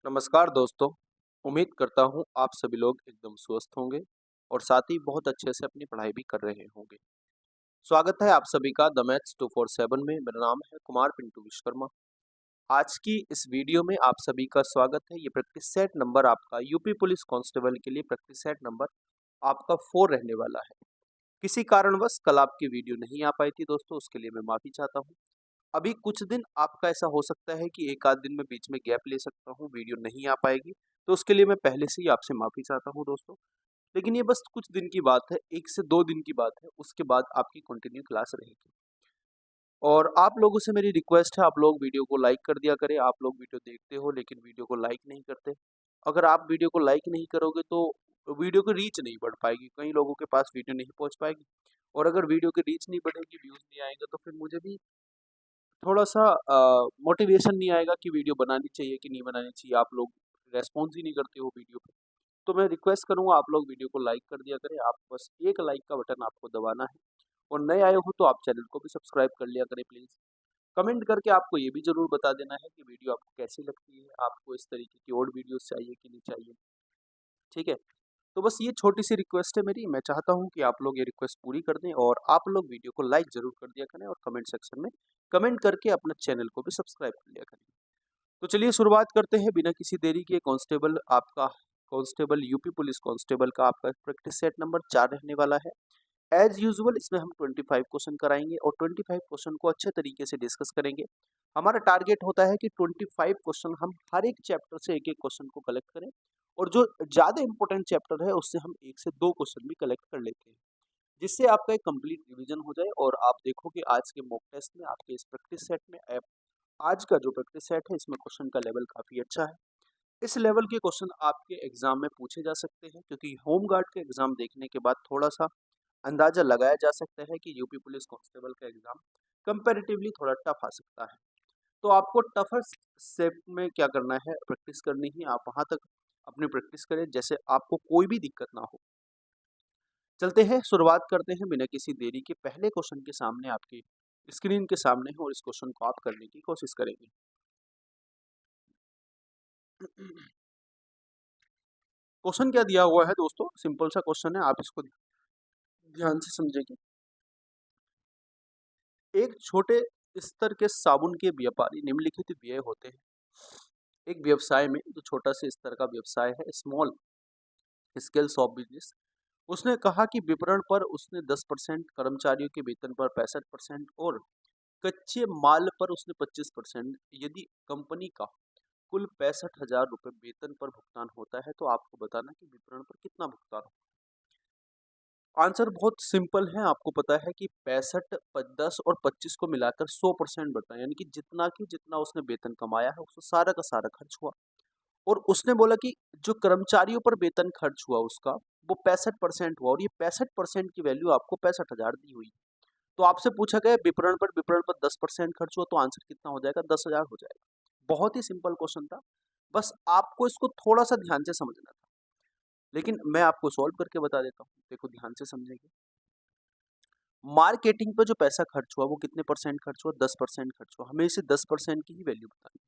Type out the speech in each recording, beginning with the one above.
नमस्कार दोस्तों। उम्मीद करता हूँ आप सभी लोग एकदम स्वस्थ होंगे और साथ ही बहुत अच्छे से अपनी पढ़ाई भी कर रहे होंगे। स्वागत है आप सभी का द मैथ्स 247 में। मेरा नाम है कुमार पिंटू विश्वकर्मा। आज की इस वीडियो में आप सभी का स्वागत है। ये प्रैक्टिस सेट नंबर आपका यूपी पुलिस कांस्टेबल के लिए प्रैक्टिस सेट नंबर आपका 4 रहने वाला है। किसी कारणवश कल आपकी वीडियो नहीं आ पाई थी दोस्तों, उसके लिए मैं माफ़ी चाहता हूँ। अभी कुछ दिन आपका ऐसा हो सकता है कि एक आध दिन में बीच में गैप ले सकता हूँ, वीडियो नहीं आ पाएगी, तो उसके लिए मैं पहले से ही आपसे माफ़ी चाहता हूँ दोस्तों। लेकिन ये बस कुछ दिन की बात है, 1 से 2 दिन की बात है, उसके बाद आपकी कंटिन्यू क्लास रहेगी। और आप लोगों से मेरी रिक्वेस्ट है, आप लोग वीडियो को लाइक कर दिया करें। आप लोग वीडियो देखते हो लेकिन वीडियो को लाइक नहीं करते। अगर आप वीडियो को लाइक नहीं करोगे तो वीडियो की रीच नहीं बढ़ पाएगी, कई लोगों के पास वीडियो नहीं पहुँच पाएगी। और अगर वीडियो की रीच नहीं बढ़ेगी, व्यूज़ नहीं आएँगे, तो फिर मुझे भी थोड़ा-सा मोटिवेशन नहीं आएगा कि वीडियो बनानी चाहिए कि नहीं बनानी चाहिए। आप लोग रेस्पॉन्स ही नहीं करते हो वीडियो पे। तो मैं रिक्वेस्ट करूँगा आप लोग वीडियो को लाइक कर दिया करें। आप बस एक लाइक का बटन आपको दबाना है और नए आए हो तो आप चैनल को भी सब्सक्राइब कर लिया करें प्लीज़। कमेंट करके आपको ये भी ज़रूर बता देना है कि वीडियो आपको कैसी लगती है, आपको इस तरीके की और वीडियोज़ चाहिए कि नहीं चाहिए, ठीक है? तो बस ये छोटी-सी रिक्वेस्ट है मेरी। मैं चाहता हूँ कि आप लोग ये रिक्वेस्ट पूरी कर दें और आप लोग वीडियो को लाइक ज़रूर कर दिया करें और कमेंट सेक्शन में कमेंट करके अपने चैनल को भी सब्सक्राइब कर लिया करें। तो चलिए शुरुआत करते हैं बिना किसी देरी के। कांस्टेबल यूपी पुलिस कांस्टेबल का आपका प्रैक्टिस सेट नंबर 4 रहने वाला है। एज यूजुअल इसमें हम 25 क्वेश्चन कराएंगे और 25 क्वेश्चन को अच्छे तरीके से डिस्कस करेंगे। हमारा टारगेट होता है कि 25 क्वेश्चन हम हर एक चैप्टर से एक एक क्वेश्चन को कलेक्ट करें और जो ज़्यादा इंपॉर्टेंट चैप्टर है उससे हम 1 से 2 क्वेश्चन भी कलेक्ट कर लेते हैं, जिससे आपका एक कंप्लीट रिवीजन हो जाए। और आप देखोगे आज के मॉक टेस्ट में आपके इस प्रैक्टिस सेट में आज का जो प्रैक्टिस सेट है इसमें क्वेश्चन का लेवल काफ़ी अच्छा है। इस लेवल के क्वेश्चन आपके एग्जाम में पूछे जा सकते हैं, क्योंकि होम गार्ड के एग्जाम देखने के बाद थोड़ा सा अंदाजा लगाया जा सकता है कि यूपी पुलिस कांस्टेबल का एग्जाम कंपैरेटिवली थोड़ा टफ आ सकता है। तो आपको टफर सेट में क्या करना है, प्रैक्टिस करनी ही। आप वहां तक अपनी प्रैक्टिस करें जैसे आपको कोई भी दिक्कत ना हो। चलते हैं, शुरुआत करते हैं बिना किसी देरी के। पहले क्वेश्चन के सामने आपकी स्क्रीन के सामने है और इस क्वेश्चन को आप करने की कोशिश करेंगे। क्वेश्चन क्या दिया हुआ है दोस्तों, सिंपल सा क्वेश्चन है, आप इसको ध्यान से समझेंगे। एक छोटे स्तर के साबुन के व्यापारी निम्नलिखित व्यय होते हैं। एक व्यवसाय में जो छोटा से स्तर का व्यवसाय है, स्मॉल स्केल ऑफ बिजनेस, उसने कहा कि विपणन पर उसने 10%, कर्मचारियों के वेतन पर 65% और कच्चे माल पर उसने 25%। यदि कंपनी का कुल 65,000 रुपये वेतन पर भुगतान होता है तो आपको बताना कि विपणन पर कितना भुगतान हो। आंसर बहुत सिंपल है, आपको पता है कि 65, 10 और 25 को मिलाकर 100% बनता है, यानी कि जितना उसने वेतन कमाया है उसको सारा का सारा खर्च हुआ। और उसने बोला कि जो कर्मचारियों पर वेतन खर्च हुआ उसका वो 65% हुआ, और ये 65% की वैल्यू आपको 65,000 दी हुई है। तो आपसे पूछा गया विपणन पर 10% खर्च हुआ, तो आंसर कितना हो जाएगा, 10,000 हो जाएगा। बहुत ही सिंपल क्वेश्चन था, बस आपको इसको थोड़ा सा ध्यान से समझना था। लेकिन मैं आपको सॉल्व करके बता देता हूँ, देखो ध्यान से समझेंगे। मार्केटिंग पे जो पैसा खर्च हुआ वो कितने परसेंट खर्च हुआ, 10% खर्च हुआ। हमें इसे 10% की ही वैल्यू बतानी है।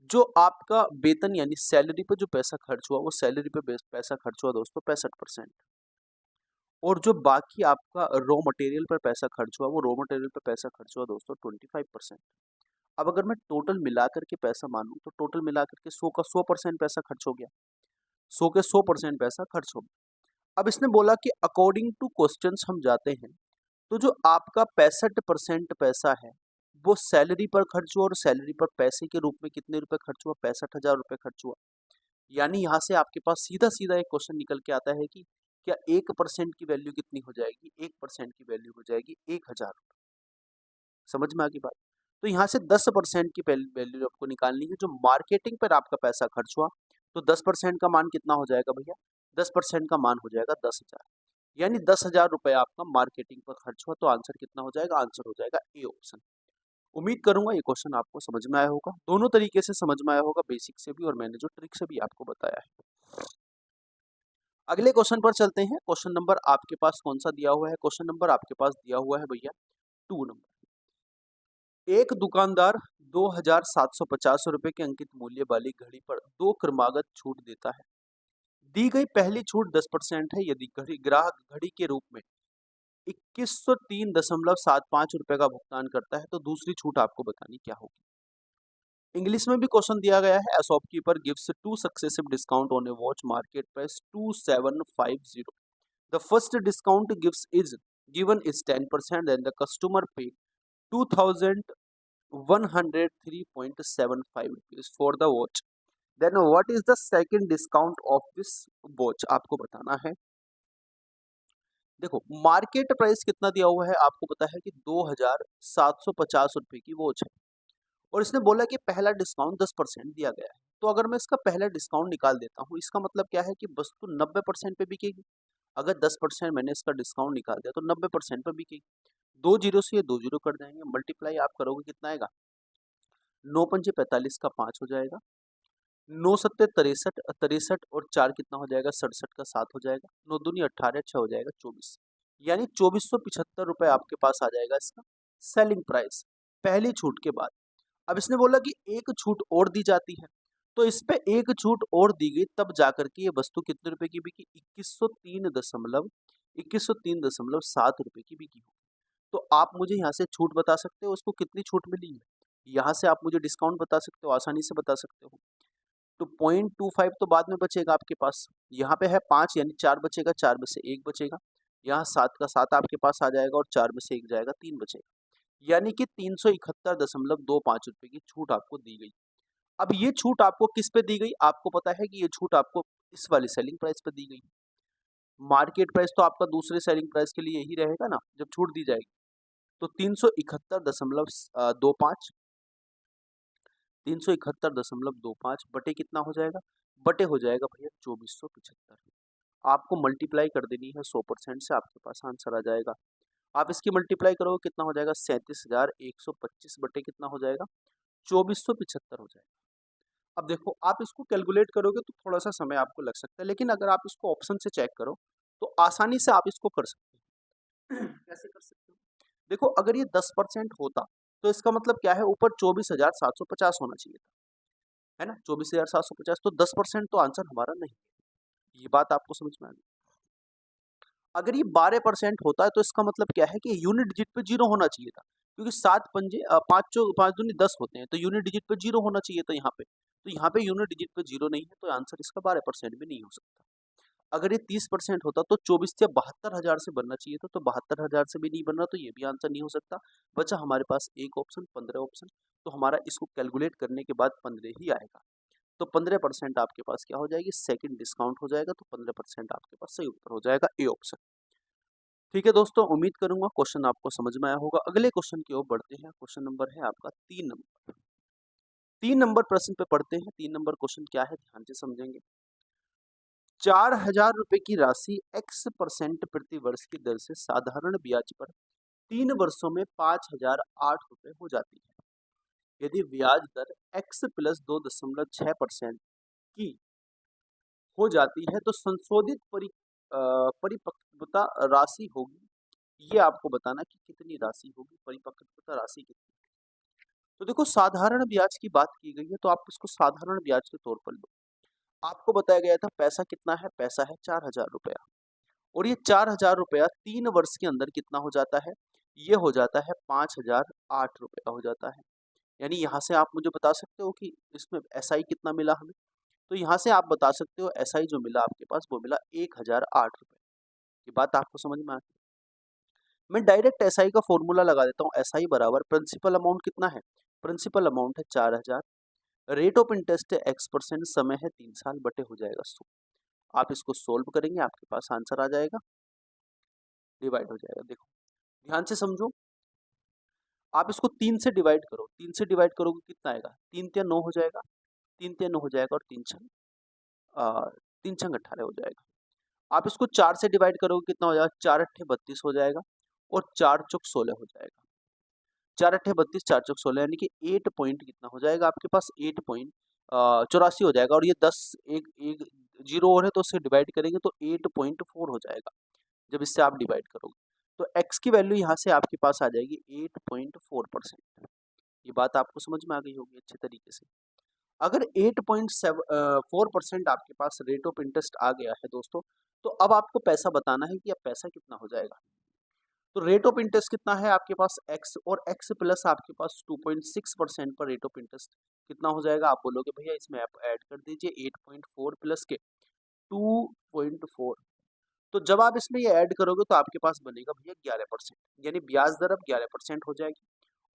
जो आपका वेतन यानी सैलरी पे जो पैसा खर्च हुआ वो सैलरी पे पैसा खर्च हुआ दोस्तों 65%। और जो बाकी आपका रॉ मटेरियल पर पैसा खर्च हुआ वो रॉ मटेरियल पर पैसा खर्च हुआ दोस्तों 25%। अब अगर मैं टोटल मिलाकर के पैसा मानूं तो टोटल मिलाकर के 100 का 100% पैसा खर्च हो गया, 100 के 100% पैसा खर्च हो गया। अब इसने बोला कि अकॉर्डिंग टू क्वेश्चंस हम जाते हैं, तो जो आपका 65% पैसा है वो सैलरी पर खर्च हुआ, और सैलरी पर पैसे के रूप में कितने रुपए खर्च हुआ, 65,000 रुपये खर्च हुआ। यानी यहाँ से आपके पास सीधा सीधा एक क्वेश्चन निकल के आता है कि क्या 1% की वैल्यू कितनी हो जाएगी, 1% की वैल्यू हो जाएगी 1,000 रुपये। समझ में आ गई बात। तो यहाँ से 10% की वैल्यू आपको निकालनी है, जो मार्केटिंग पर आपका पैसा खर्च हुआ। तो 10% का मान कितना हो जाएगा भैया, 10% का मान हो जाएगा 10,000। यानी 10,000 रुपये आपका मार्केटिंग पर खर्च हुआ, तो आंसर कितना हो जाएगा, आंसर हो जाएगा ए ऑप्शन। उम्मीद करूंगा ये क्वेश्चन आपको समझ में आया होगा, दोनों तरीके से समझ में आया होगा, बेसिक से भी और मैंने जो ट्रिक से भी आपको बताया है। अगले क्वेश्चन पर चलते हैं। क्वेश्चन नंबर आपके पास कौन सा दिया हुआ है, क्वेश्चन नंबर आपके पास दिया हुआ है भैया 2 नंबर। एक दुकानदार 2,750 रुपए के अंकित मूल्य वाली घड़ी पर 2 क्रमागत छूट देता है। दी गई पहली छूट 10% है। यदि ग्राहक घड़ी के रूप में 2103.75 रुपए का भुगतान करता है तो दूसरी छूट आपको बतानी क्या होगी। इंग्लिश में भी क्वेश्चन दिया गया है। Shopkeeper gives 2 successive discount on A watch market price 2750। The first discount given is 10% and the customer paid 2,103.75 rupees for the watch. Then what is the second discount of this watch? आपको बताना है। देखो market price कितना दिया हुआ है आपको पता है कि 2,750 रुपए की वॉच है और इसने बोला कि पहला डिस्काउंट 10% दिया गया है। तो अगर मैं इसका पहला डिस्काउंट निकाल देता हूँ इसका मतलब क्या है कि वस्तु 90% पे बिकेगी। अगर 10% मैंने इसका डिस्काउंट निकाल दिया तो 90% पे बिकेगी। 2 जीरो से ये 2 जीरो कर जाएंगे, मल्टीप्लाई आप करोगे कितना आएगा, 9 पंजे 45 का 5 हो जाएगा, 9 सत्ते 63, 63 और 4 कितना हो जाएगा, 67 का 7 हो जाएगा, 9 दूनी 18, 6 हो जाएगा 24, यानी 2475 रुपए आपके पास आ जाएगा इसका सेलिंग प्राइस पहली छूट के बाद। अब इसने बोला कि एक छूट और दी जाती है तो इस पे एक छूट और दी गई तब जाकर के ये वस्तु कितने रुपए की बिकी, 2103.7 रुपए की बिकी होगी। तो आप मुझे यहाँ से छूट बता सकते हो उसको कितनी छूट मिली है, यहाँ से आप मुझे डिस्काउंट बता सकते हो, आसानी से बता सकते हो। तो 0.25 तो बाद में बचेगा आपके पास, यहाँ पे है 5 यानी 4 बचेगा, 4 में से 1 बचेगा, यहाँ 7 का 7 आपके पास आ जाएगा और 4 में से 1 जाएगा, 3 बचेगा, यानी कि 371.25 रुपए की छूट आपको दी गई। अब ये छूट आपको किस पे दी गई, आपको पता है कि ये छूट आपको इस वाली सेलिंग प्राइस पे दी गई। मार्केट प्राइस तो आपका दूसरे सेलिंग प्राइस के लिए यही रहेगा ना जब छूट दी जाएगी। तो 371.25 371.25 बटे कितना हो जाएगा, बटे हो जाएगा भैया 2475। आपको मल्टीप्लाई कर देनी है 100% से, आपके पास आंसर आ जाएगा। आप इसकी मल्टीप्लाई करोगे कितना हो जाएगा, 37,125 बटे कितना हो जाएगा, 2475 हो जाएगा। अब देखो आप इसको कैलकुलेट करोगे तो थोड़ा सा समय आपको लग सकता है, लेकिन अगर आप इसको ऑप्शन से चेक करो तो आसानी से आप इसको कर सकते हो। कैसे कर सकते हो, देखो अगर ये 10% होता तो इसका मतलब क्या है, ऊपर 24,750 होना चाहिए था, है ना, 24,750, तो 10% तो आंसर हमारा नहीं है। ये बात आपको समझ में आ गई। अगर ये 12% होता है तो इसका मतलब क्या है कि यूनिट डिजिट पे 0 होना चाहिए था, क्योंकि 7 पंजे 5 दूनी 10 होते हैं तो यूनिट डिजिट पे 0 होना चाहिए था यहाँ पे। तो यहाँ पे यूनिट डिजिट पे 0 नहीं है तो आंसर इसका 12% भी नहीं हो सकता। अगर ये 30% होता तो 24 या 72,000 से बनना चाहिए था, तो 72,000 से भी नहीं बन रहा तो ये भी आंसर नहीं हो सकता। बचा हमारे पास एक ऑप्शन, 15 ऑप्शन, तो हमारा इसको कैलकुलेट करने के बाद 15 ही आएगा। तो 15% आपके पास क्या हो जाएगी, सेकंड डिस्काउंट हो जाएगा, तो 15% आपके पास सही उत्तर हो जाएगा ए ऑप्शन। ठीक है दोस्तों, उम्मीद करूंगा क्वेश्चन आपको समझ में आया होगा। अगले क्वेश्चन की ओर बढ़ते हैं। क्वेश्चन नंबर है आपका 3 नंबर। 3 नंबर प्रश्न पे पढ़ते हैं। 3 नंबर क्वेश्चन क्या है, ध्यान से समझेंगे। 4,000 रुपए की राशि x% प्रति वर्ष की दर से साधारण ब्याज पर 3 वर्षों में 5,008 रुपए हो जाती है। यदि ब्याज दर x प्लस 2.6% की हो जाती है तो संशोधित परिपक्वता राशि होगी। ये आपको बताना कि कितनी राशि होगी, परिपक्वता राशि कितनी। तो देखो साधारण ब्याज की बात की गई है तो आप इसको साधारण ब्याज के तौर पर लो। आपको बताया गया था पैसा कितना है, पैसा है 4,000 रुपया, और ये 4,000 रुपया 3 वर्ष के अंदर कितना हो जाता है, ये हो जाता है 5,008 रुपया हो जाता है। यानी यहाँ से आप मुझे बता सकते हो कि इसमें एसआई कितना मिला हमें, तो यहाँ से आप बता सकते हो एसआई जो मिला आपके पास वो मिला 1,008 रुपये। ये बात आपको समझ में आ गई। मैं डायरेक्ट एसआई का फॉर्मूला लगा देता हूँ। एसआई बराबर प्रिंसिपल अमाउंट कितना है, प्रिंसिपल अमाउंट है 4,000, रेट ऑफ इंटरेस्ट है x%, समय है 3 साल, बटे हो जाएगा 100। आप इसको सोल्व करेंगे आपके पास आंसर आ जाएगा, डिवाइड हो जाएगा। देखो ध्यान से समझो, आप इसको 3 से डिवाइड करो, 3 से डिवाइड करोगे कितना आएगा, 3 तिया 9 हो जाएगा, 3 तिया 9 हो जाएगा और 3 छंग 18 हो जाएगा। आप इसको 4 से डिवाइड करोगे कितना हो जाएगा, 4 अट्ठे 32 हो जाएगा और 4 चौक 16 हो जाएगा। 4 अट्ठे 32, 4 चौक 16, यानी कि 8 पॉइंट कितना हो जाएगा आपके पास, 8.84 हो जाएगा। और ये 10 एक जीरो और है तो उससे डिवाइड करेंगे तो 8.4 हो जाएगा जब इससे आप डिवाइड करोगे। तो x की वैल्यू यहाँ से आपके पास आ जाएगी 8.4%। ये बात आपको समझ में आ गई होगी अच्छे तरीके से। अगर 8.4% आपके पास रेट ऑफ इंटरेस्ट आ गया है दोस्तों, तो अब आपको पैसा बताना है कि अब पैसा कितना हो जाएगा। तो रेट ऑफ इंटरेस्ट कितना है आपके पास x, और x प्लस आपके पास 2.6% पर रेट ऑफ इंटरेस्ट कितना हो जाएगा। आप बोलोगे भैया इसमें आप ऐड कर दीजिए 8.4 प्लस के 2.4। तो जब आप इसमें ये ऐड करोगे तो आपके पास बनेगा भैया 11%, यानी ब्याज दर अब 11% हो जाएगी।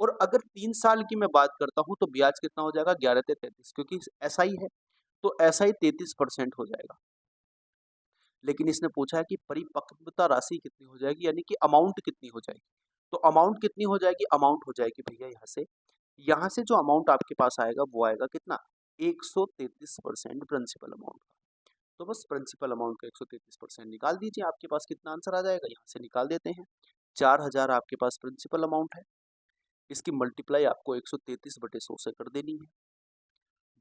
और अगर 3 साल की मैं बात करता हूँ तो ब्याज कितना हो जाएगा 11 से 33, क्योंकि SI है तो SI 33% हो जाएगा। लेकिन इसने पूछा है कि परिपक्वता राशि कितनी हो जाएगी, यानी कि अमाउंट कितनी हो जाएगी। तो अमाउंट कितनी हो जाएगी, अमाउंट हो जाएगी भैया यहाँ से जो अमाउंट आपके पास आएगा वो आएगा कितना 133% प्रिंसिपल अमाउंट का। तो बस प्रिंसिपल अमाउंट का 133% निकाल दीजिए, आपके पास कितना आंसर आ जाएगा, यहाँ से निकाल देते हैं। 4000 आपके पास प्रिंसिपल अमाउंट है, इसकी मल्टीप्लाई आपको 133/100 से कर देनी है।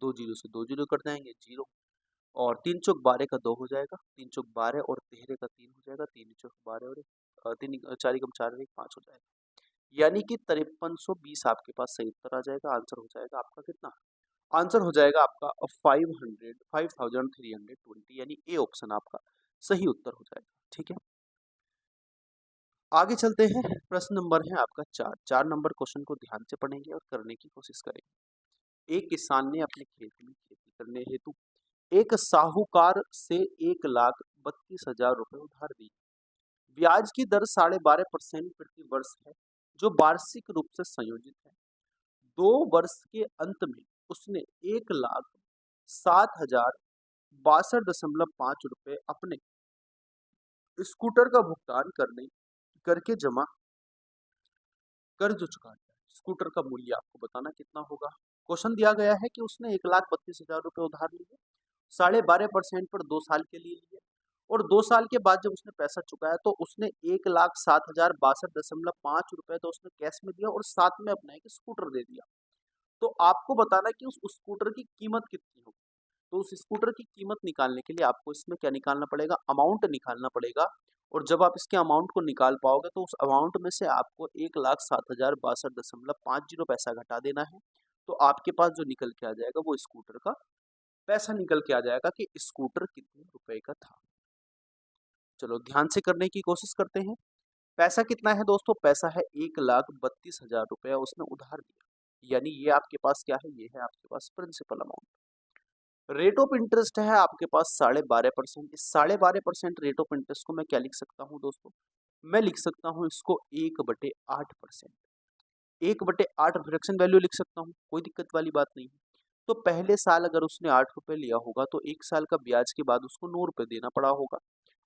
2 जीरो से 2 जीरो कट जाएंगे 0, और 3 चौक 12 का 2 हो जाएगा, 3 चौक 12 और 13 का 3 हो जाएगा, 3 चौक 12 और 3 4 कम 4 1 5 हो जाएगा, यानी कि 5320 आपके पास सही उत्तर आ जाएगा। आंसर हो जाएगा आपका कितना, आंसर हो जाएगा आपका 5320, यानी ए ऑप्शन आपका सही उत्तर हो जाएगा। ठीक है, आगे चलते हैं। प्रश्न नंबर है आपका 4 नंबर क्वेश्चन को ध्यान से पढ़ेंगे और करने की कोशिश करेंगे। एक किसान ने अपने खेत में खेती करने हेतु एक साहूकार से 1,32,000 रुपए उधार दी। ब्याज की दर 12.5% प्रति वर्ष है, जो वार्षिक रूप से संयोजित है। 2 वर्ष के अंत में उसने 1,07,062.5 रुपए अपने स्कूटर का भुगतान करके जमा कर्ज चुका दिया। स्कूटर का मूल्य आपको बताना कितना होगा। क्वेश्चन दिया गया है कि उसने 1,32,000 रुपए उधार लिए, 12.5% पर 2 साल के लिए लिए, और 2 साल के बाद जब उसने पैसा चुकाया तो उसने 1,07,062.5 रुपए तो उसने कैश में दिया और साथ में अपना एक स्कूटर दे दिया। तो आपको बताना कि उस स्कूटर की कीमत कितनी होगी। तो उस स्कूटर की कीमत निकालने के लिए आपको इसमें क्या निकालना पड़ेगा, अमाउंट निकालना पड़ेगा। और जब आप इसके अमाउंट को निकाल पाओगे तो उस अमाउंट में से आपको 1,07,062.50 पैसा घटा देना है। तो आपके पास जो निकल के आ जाएगा वो स्कूटर का पैसा निकल के आ जाएगा कि स्कूटर कितने रुपए का था। चलो ध्यान से करने की कोशिश करते हैं। पैसा कितना है दोस्तों, पैसा है 1,32,000 रुपया उसने उधार दिया, यानी ये आपके पास क्या है, ये है आपके पास principal amount. Rate of interest है आपके पास 12.5%। इस 12.5% रेट ऑफ इंटरेस्ट को मैं क्या लिख सकता हूँ दोस्तों, मैं लिख सकता हूँ इसको 1/8%। 1/8 फ्रैक्शन वैल्यू लिख सकता हूँ, कोई दिक्कत वाली बात नहीं है। तो पहले साल अगर उसने 8 रुपए लिया होगा तो 1 साल का ब्याज के बाद उसको 9 रुपए देना पड़ा होगा।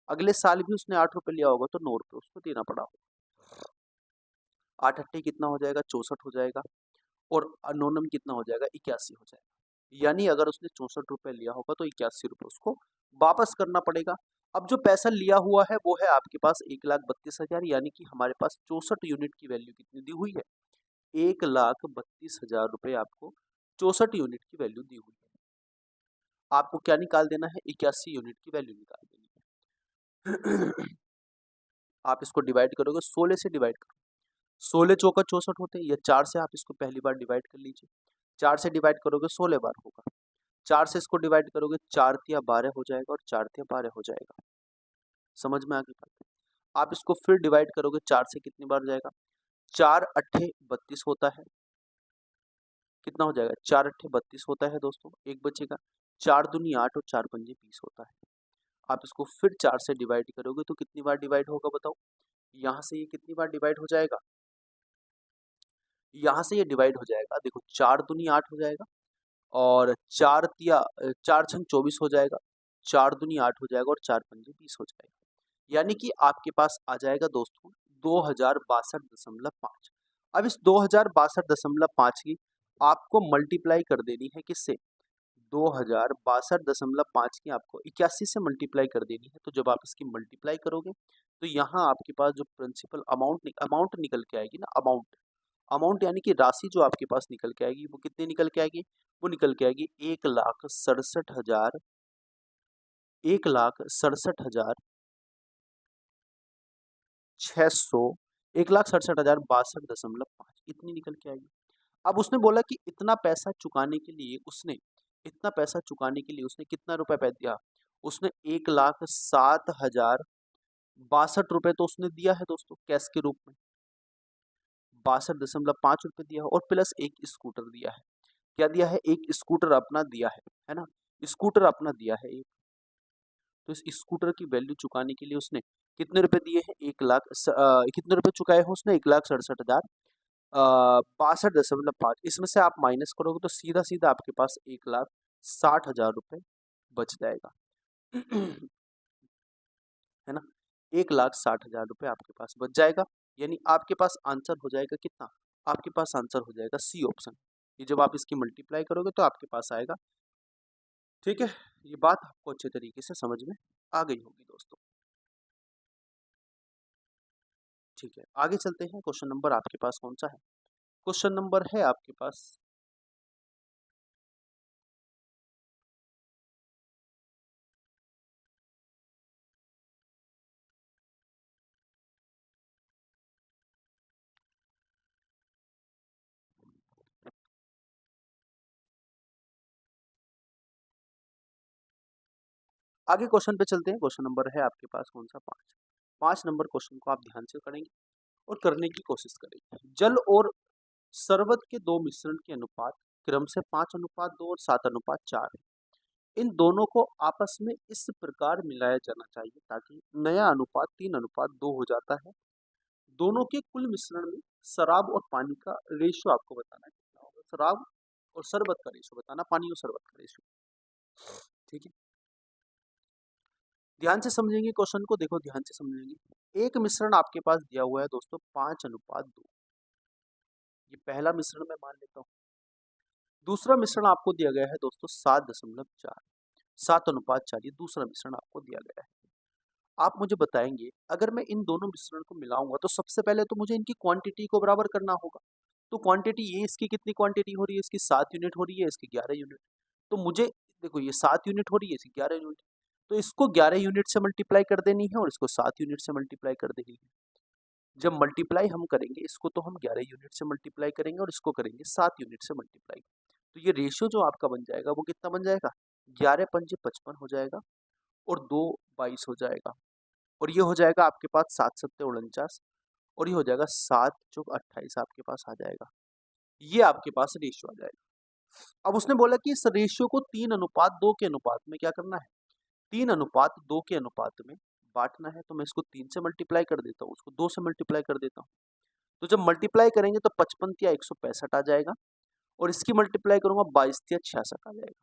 अगले साल भी उसने 8 रुपए लिया होगा तो 9 रुपए उसको देना पड़ा होगा। 8 अट्ठे कितना हो जाएगा 64 हो जाएगा, और 9 नम कितना हो जाएगा 81 हो जाएगा। यानी अगर उसने 64 रुपए लिया होगा तो 81 रुपए उसको वापस करना पड़ेगा। अब जो पैसा लिया हुआ है वो है आपके पास 1,32,000, यानी कि हमारे पास 64 यूनिट की वैल्यू कितनी दी हुई है, 1,32,000 रुपए आपको 64 यूनिट की वैल्यू दी हुई है। आपको क्या निकाल देना है, 81 यूनिट की वैल्यू निकाल देनी है। आप इसको डिवाइड करोगे, 16 से डिवाइड करो, 16 चौका 64 होते हैं, या 4 से आप इसको पहली बार डिवाइड कर लीजिए। 4 से डिवाइड करोगे 16 बार होगा, 4 से इसको डिवाइड करोगे 4 तिया 12 हो जाएगा, और 4 तिया 12 हो जाएगा। समझ में आ गई बात। आप इसको फिर डिवाइड करोगे 4 से कितनी बार जाएगा, 4 अट्ठे 32 होता है, कितना हो जाएगा 4 अट्ठे 32 होता है दोस्तों, एक बचेगा, 4 दूनी 8 और 4 पंजे 20 होता है। आप इसको फिर 4 से डिवाइड करोगे तो कितनी बार डिवाइड होगा बताओ, यहाँ से ये कितनी बार डिवाइड हो जाएगा, यहाँ से ये डिवाइड हो जाएगा, देखो 4 दूनी 8 हो जाएगा, और 4 तिया 4 छंग 24 हो जाएगा, 4 दूनी 8 हो जाएगा, और 4 पंजे 20 हो जाएगा। यानी कि आपके पास आ जाएगा दोस्तों 2062.5। अब इस 2062.5 की आपको मल्टीप्लाई कर देनी है किससे, 2062.5 की आपको 81 से मल्टीप्लाई कर देनी है। तो जब आप इसकी मल्टीप्लाई करोगे तो यहाँ आपके पास जो प्रिंसिपल अमाउंट निकल के आएगी ना, अमाउंट यानी कि राशि जो आपके पास निकल के आएगी वो कितनी निकल के आएगी, वो निकल के आएगी 1,67,000 1,67,600 1,67,062.5 इतनी निकल के आएगी। अब उसने बोला कि इतना पैसा चुकाने के लिए उसने कितना रुपए पे दिया? उसने 1,07,062 तो उसने दिया है दोस्तों कैश के रूप में, 62.5 रुपए दिया है और प्लस एक स्कूटर दिया है। क्या दिया है? एक स्कूटर अपना दिया है ना? स्कूटर अपना दिया है एक। तो इस स्कूटर की वैल्यू चुकाने के लिए उसने कितने रुपए दिए हैं? कितने रुपए चुकाए हैं उसने? 1,67,000 62.5। इसमें से आप माइनस करोगे तो सीधा सीधा आपके पास 1,60,000 रुपए बच जाएगा। है ना? 1,60,000 रुपए आपके पास बच जाएगा। यानी आपके पास आंसर हो जाएगा कितना? आपके पास आंसर हो जाएगा सी ऑप्शन। ये जब आप इसकी मल्टीप्लाई करोगे तो आपके पास आएगा। ठीक है, ये बात आपको अच्छे तरीके से समझ में आ गई होगी दोस्तों। ठीक है, आगे चलते हैं। क्वेश्चन नंबर आपके पास कौन सा है? क्वेश्चन नंबर है आपके पास आगे क्वेश्चन पे चलते हैं। क्वेश्चन नंबर है आपके पास कौन सा? 5 नंबर क्वेश्चन को आप ध्यान से करेंगे और करने की कोशिश करेंगे। जल और शरबत के दो मिश्रण के अनुपात क्रम से 5:2 और 7:4 है। इन दोनों को आपस में इस प्रकार मिलाया जाना चाहिए ताकि नया अनुपात 3:2 हो जाता है। दोनों के कुल मिश्रण में शराब और पानी का रेशियो आपको बताना है कितना होगा। शराब और शरबत का रेशियो बताना, पानी और शरबत का रेशियो। ठीक है, ध्यान से समझेंगे क्वेश्चन को। देखो ध्यान से समझेंगे। एक मिश्रण आपके पास दिया हुआ है दोस्तों 5:2। ये पहला मिश्रण मैं मान लेता हूँ। दूसरा मिश्रण आपको दिया गया है दोस्तों 7.4, 7:4। ये दूसरा मिश्रण आपको दिया गया है। आप मुझे बताएंगे अगर मैं इन दोनों मिश्रण को मिलाऊंगा तो सबसे पहले तो मुझे इनकी क्वांटिटी को बराबर करना होगा। तो क्वांटिटी ये इसकी कितनी क्वांटिटी हो रही है? इसकी 7 यूनिट हो रही है, इसकी 11 यूनिट। तो मुझे देखो ये 7 यूनिट हो रही है, इसकी 11 यूनिट। तो इसको 11 यूनिट से मल्टीप्लाई कर देनी है और इसको 7 यूनिट से मल्टीप्लाई कर देनी है। जब मल्टीप्लाई हम करेंगे इसको तो हम 11 यूनिट से मल्टीप्लाई करेंगे और इसको करेंगे 7 यूनिट से मल्टीप्लाई। तो ये रेशियो जो आपका बन जाएगा वो कितना बन जाएगा? 11×5 = 55 हो जाएगा और 2 22 हो जाएगा। और ये हो जाएगा आपके पास 7×7 = 49 और ये हो जाएगा 7×28 आपके पास आ जाएगा। ये आपके पास रेशियो आ जाएगा। अब उसने बोला कि इस रेशियो को 3:2 के अनुपात में क्या करना है? 3:2 के अनुपात में बांटना है। तो मैं इसको 3 से मल्टीप्लाई कर देता हूँ, उसको 2 से मल्टीप्लाई कर देता हूँ। तो जब मल्टीप्लाई करेंगे तो 55×165 आ जाएगा और इसकी मल्टीप्लाई करूंगा 22×66 आ जाएगा।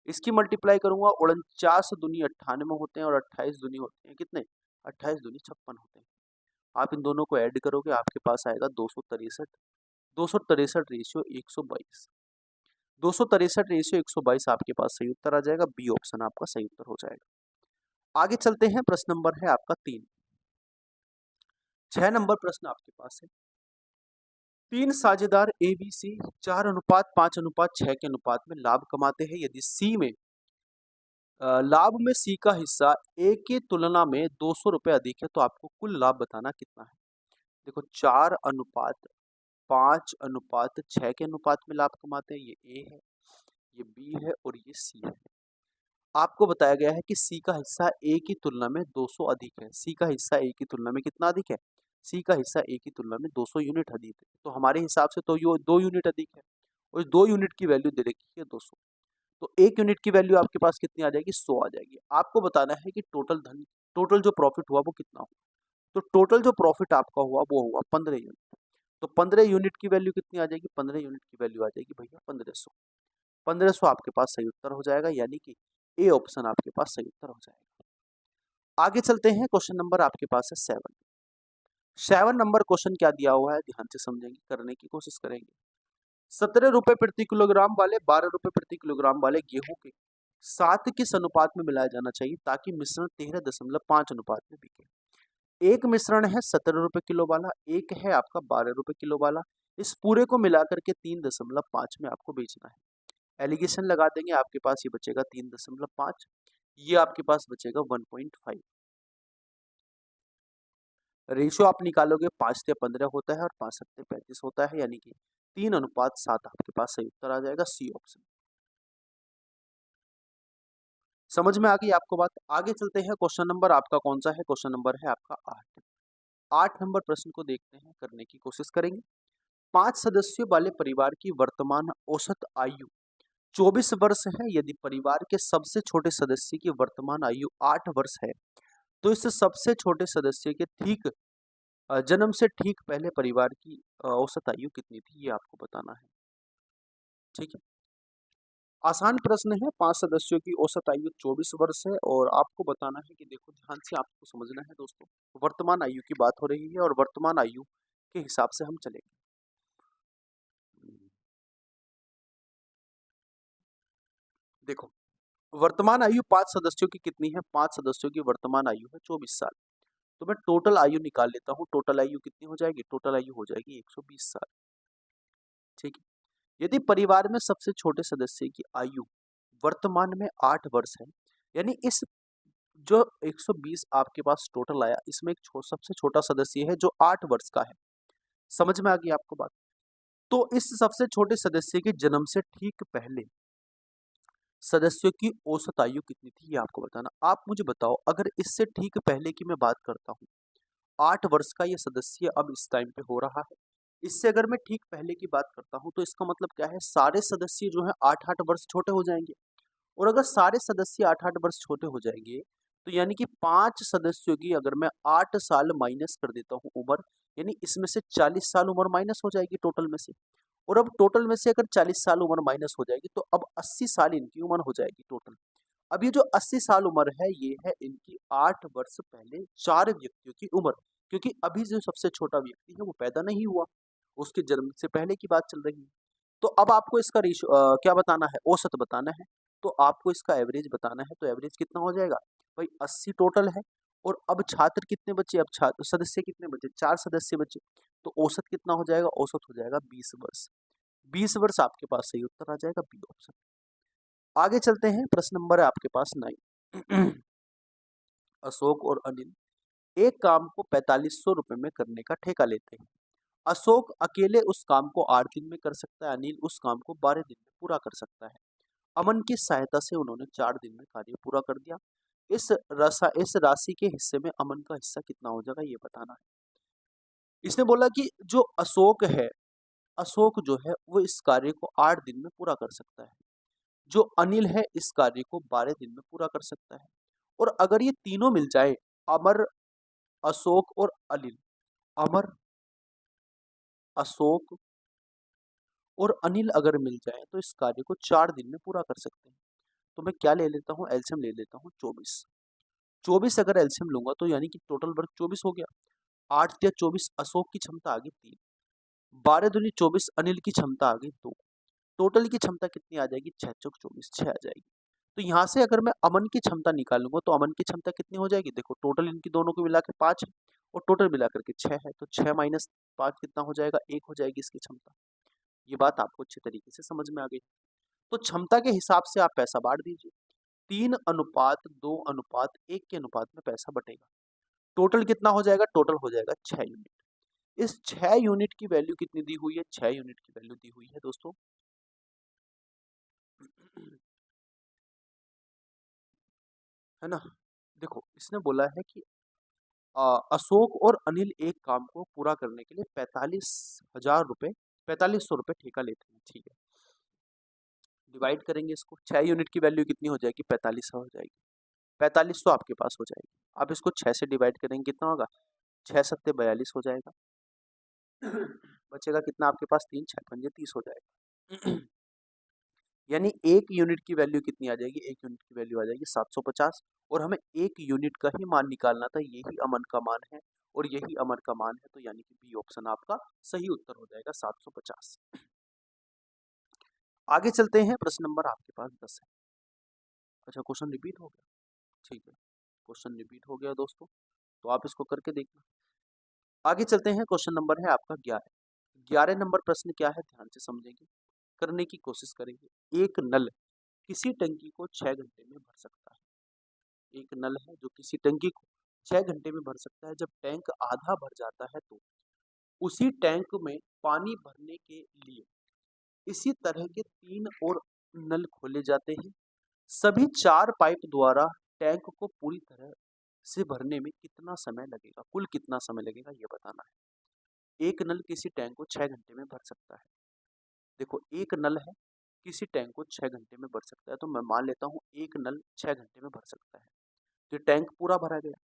इसकी मल्टीप्लाई करूंगा 49 दूनी 98 होते हैं और 28 दूनी होते हैं कितने? 28 दूनी 56 होते हैं। आप इन दोनों को ऐड करोगे आपके पास आएगा 263। 263 रेशियो 122। 263 रेशियो 122 आपके पास सही उत्तर आ जाएगा। बी ऑप्शन आपका सही उत्तर हो जाएगा। आगे चलते हैं। प्रश्न नंबर है आपका 3। 6 नंबर प्रश्न आपके पास है। 3 साझेदार ABC 4:5:6 के अनुपात में लाभ कमाते हैं। यदि सी में लाभ में सी का हिस्सा ए की तुलना में 200 रुपए अधिक है तो आपको कुल लाभ बताना कितना है? देखो 4:5:6 के अनुपात में लाभ कमाते हैं। ये ए है, ये बी है और ये सी है। आपको बताया गया है कि सी का हिस्सा ए की तुलना में 200 अधिक है। सी का हिस्सा ए की तुलना में कितना अधिक है? सी का हिस्सा ए की तुलना में 200 यूनिट अधिक है। तो हमारे हिसाब से तो ये 2 यूनिट अधिक है और 2 यूनिट की वैल्यू दे रखी है 200। तो 1 यूनिट की वैल्यू आपके पास कितनी आ जाएगी? 100 आ जाएगी। आपको बताना है कि टोटल जो प्रॉफिट हुआ वो कितना हुआ। तो टोटल जो प्रॉफिट आपका हुआ वो हुआ 15 यूनिट। तो 15 यूनिट की वैल्यू कितनी आ जाएगी? 15 यूनिट की वैल्यू आ जाएगी भैया 1500। 1500 आपके पास सही उत्तर हो जाएगा, यानी कि ए ऑप्शन आपके पास सही उत्तर हो जाएगा। आगे चलते हैं। क्वेश्चन नंबर आपके पास है 7। 7 नंबर क्वेश्चन क्या दिया हुआ है ध्यान से समझेंगे, करने की कोशिश करेंगे। 17 रुपए प्रति किलोग्राम वाले 12 रुपए प्रति किलोग्राम वाले गेहूं के 7 किस अनुपात में मिलाया जाना चाहिए ताकि मिश्रण 13.5 अनुपात में बिके? एक मिश्रण है 17 रुपए किलो वाला, एक है आपका 12 रुपए किलो वाला। इस पूरे को मिलाकर के 3.5 में आपको बेचना है। एलिगेशन लगा देंगे, आपके पास ये बचेगा 3.5, ये आपके पास बचेगा 1.5। रेशियो आप निकालोगे 5 से 15 होता है और 5 से 35 होता है, यानी कि 3:7 आपके पास सही उत्तर आ जाएगा, सी ऑप्शन। समझ में आ गई आपको बात? आगे चलते हैं, क्वेश्चन नंबर आपका कौन सा है? क्वेश्चन नंबर है आपका 8। 8 नंबर प्रश्न को देखते हैं, करने की कोशिश करेंगे। 5 सदस्यों वाले परिवार की वर्तमान औसत आयु 24 वर्ष है। यदि परिवार के सबसे छोटे सदस्य की वर्तमान आयु 8 वर्ष है, तो इस सबसे छोटे सदस्य के ठीक जन्म से ठीक पहले परिवार की औसत आयु कितनी थी, ये आपको बताना है। ठीक है, आसान प्रश्न है। 5 सदस्यों की औसत आयु 24 वर्ष है और आपको बताना है कि देखो ध्यान से आपको समझना है दोस्तों, वर्तमान आयु की बात हो रही है और वर्तमान आयु के हिसाब से हम चलेंगे। देखो, वर्तमान आयु 5 सदस्यों की कितनी है? 5 सदस्यों की वर्तमान आयु है 24 साल। तो मैं टोटल आयु निकाल लेता हूँ। टोटल आयु कितनी हो जाएगी? टोटल आयु हो जाएगी 120 साल। ठीक है, यदि परिवार में सबसे छोटे सदस्य की आयु वर्तमान में 8 वर्ष है, यानी इस जो 120 आपके पास टोटल आया, इसमें एक सबसे छोटा सदस्य है जो 8 वर्ष का है। समझ में आ गई आपको बात? तो इस सबसे छोटे सदस्य के जन्म से ठीक पहले सदस्यों की औसत आयु कितनी थी, ये आपको बताना। आप मुझे बताओ, अगर इससे ठीक पहले की मैं बात करता हूँ, 8 वर्ष का ये सदस्य अब इस टाइम पे हो रहा है। इससे अगर मैं ठीक पहले की बात करता हूँ, तो इसका मतलब क्या है? सारे सदस्य जो है 8-8 वर्ष छोटे हो जाएंगे। और अगर सारे सदस्य 8-8 वर्ष छोटे हो जाएंगे, तो यानी कि 5 सदस्यों की अगर मैं 8 साल माइनस कर देता हूँ उम्र, यानी इसमें से 40 साल उम्र माइनस हो जाएगी टोटल में से। और अब टोटल में से अगर 40 साल उम्र माइनस हो जाएगी, तो अब 80 साल इनकी उम्र हो जाएगी टोटल। अब ये जो 80 साल उम्र है, ये है इनकी 8 वर्ष पहले 4 व्यक्तियों की उम्र। क्योंकि अभी जो सबसे छोटा व्यक्ति है वो पैदा नहीं हुआ, उसके जन्म से पहले की बात चल रही है। तो अब आपको इसका क्या बताना है? औसत बताना है। तो आपको इसका एवरेज बताना है। तो एवरेज कितना हो जाएगा भाई? 80 टोटल है। और अब छात्र कितने बचे? अब छात्र सदस्य कितने बचे? 4 सदस्य बचे। तो औसत कितना हो जाएगा? औसत हो जाएगा 20 वर्ष। 20 वर्ष आपके पास सही उत्तर आ जाएगा, बी ऑप्शन। आगे चलते हैं, प्रश्न नंबर है आपके पास 9। अशोक और अनिल एक काम को 4500 रुपए में करने का ठेका लेते हैं। अशोक अकेले उस काम को 8 दिन में कर सकता है, अनिल उस काम को 12 दिन में पूरा कर सकता है। अमन की सहायता से उन्होंने 4 दिन में कार्य पूरा कर दिया। इस राशि के हिस्से में अमन का हिस्सा कितना हो जाएगा, ये बताना है। इसने बोला कि जो अशोक है, अशोक जो है वो इस कार्य को 8 दिन में पूरा कर सकता है। जो अनिल है इस कार्य को 12 दिन में पूरा कर सकता है। और अगर ये तीनों मिल जाए, अमर, अशोक और अनिल, अमर, अशोक और अनिल अगर मिल जाए, तो इस कार्य को 4 दिन में पूरा कर सकते हैं। तो मैं क्या ले लेता हूँ? एलसीएम ले लेता हूँ 24। 24 अगर एलसीएम लूंगा, तो यानी कि टोटल वर्क 24 हो गया। 8 या 24 अशोक की क्षमता आ गई 3, 12 दूनी 24 अनिल की क्षमता आ गई 2। टोटल की क्षमता कितनी आ जाएगी? 6 चौक 24, 6 आ जाएगी। तो यहाँ से अगर मैं अमन की क्षमता निकालूंगा, तो अमन की क्षमता कितनी हो जाएगी? देखो टोटल इनकी दोनों को मिला के 5 है और टोटल मिला करके 6 है। तो 6 माइनस 5 कितना हो जाएगा? 1 हो जाएगी इसकी क्षमता। ये बात आपको अच्छे तरीके से समझ में आ गई। तो क्षमता के हिसाब से आप पैसा बांट दीजिए। 3:2:1 के अनुपात में पैसा बटेगा। टोटल कितना हो जाएगा? टोटल हो जाएगा 6 यूनिट। इस 6 यूनिट की वैल्यू कितनी दी हुई है? 6 यूनिट की वैल्यू दी हुई है दोस्तों, है ना? देखो इसने बोला है कि अशोक और अनिल एक काम को पूरा करने के लिए 45,000 रुपए, 4500 रुपए ठेका लेते हैं। ठीक है, डिवाइड करेंगे इसको। 6 यूनिट की वैल्यू कितनी हो जाएगी? 4500 हो जाएगी। 4500 आपके पास हो जाएगी। आप इसको 6 से डिवाइड करेंगे, कितना होगा? 6 सत्ते 42 हो जाएगा। बचेगा कितना आपके पास? 3 6 पंजे 30 हो जाएगा। यानी 1 यूनिट की वैल्यू कितनी आ जाएगी? 1 यूनिट की वैल्यू आ जाएगी 750। और हमें 1 यूनिट का ही मान निकालना था, यही अमन का मान है और यही अमर का मान है। तो यानी कि बी ऑप्शन आपका सही उत्तर हो जाएगा, 750। आगे चलते हैं, प्रश्न नंबर आपके पास 10 है। अच्छा, क्वेश्चन रिपीट हो गया? ठीक है, क्वेश्चन रिपीट हो गया दोस्तों, तो आप इसको करके देखना। आगे चलते हैं, क्वेश्चन नंबर है आपका 11। 11 नंबर प्रश्न क्या है, ध्यान से समझेंगे, करने की कोशिश करेंगे। एक नल किसी टंकी को 6 घंटे में भर सकता है। एक नल है जो किसी टंकी को 6 घंटे में भर सकता है। जब टैंक आधा भर जाता है, तो उसी टैंक में पानी भरने के लिए इसी तरह के 3 और नल खोले जाते हैं। सभी 4 पाइप द्वारा टैंक को पूरी तरह से भरने में कितना समय लगेगा? कुल कितना समय लगेगा ये बताना है। एक नल किसी टैंक को 6 घंटे में भर सकता है। देखो एक नल है, किसी टैंक को 6 घंटे में भर सकता है, तो मैं मान लेता हूँ एक नल 6 घंटे में भर सकता है। तो ये टैंक पूरा भरा गया।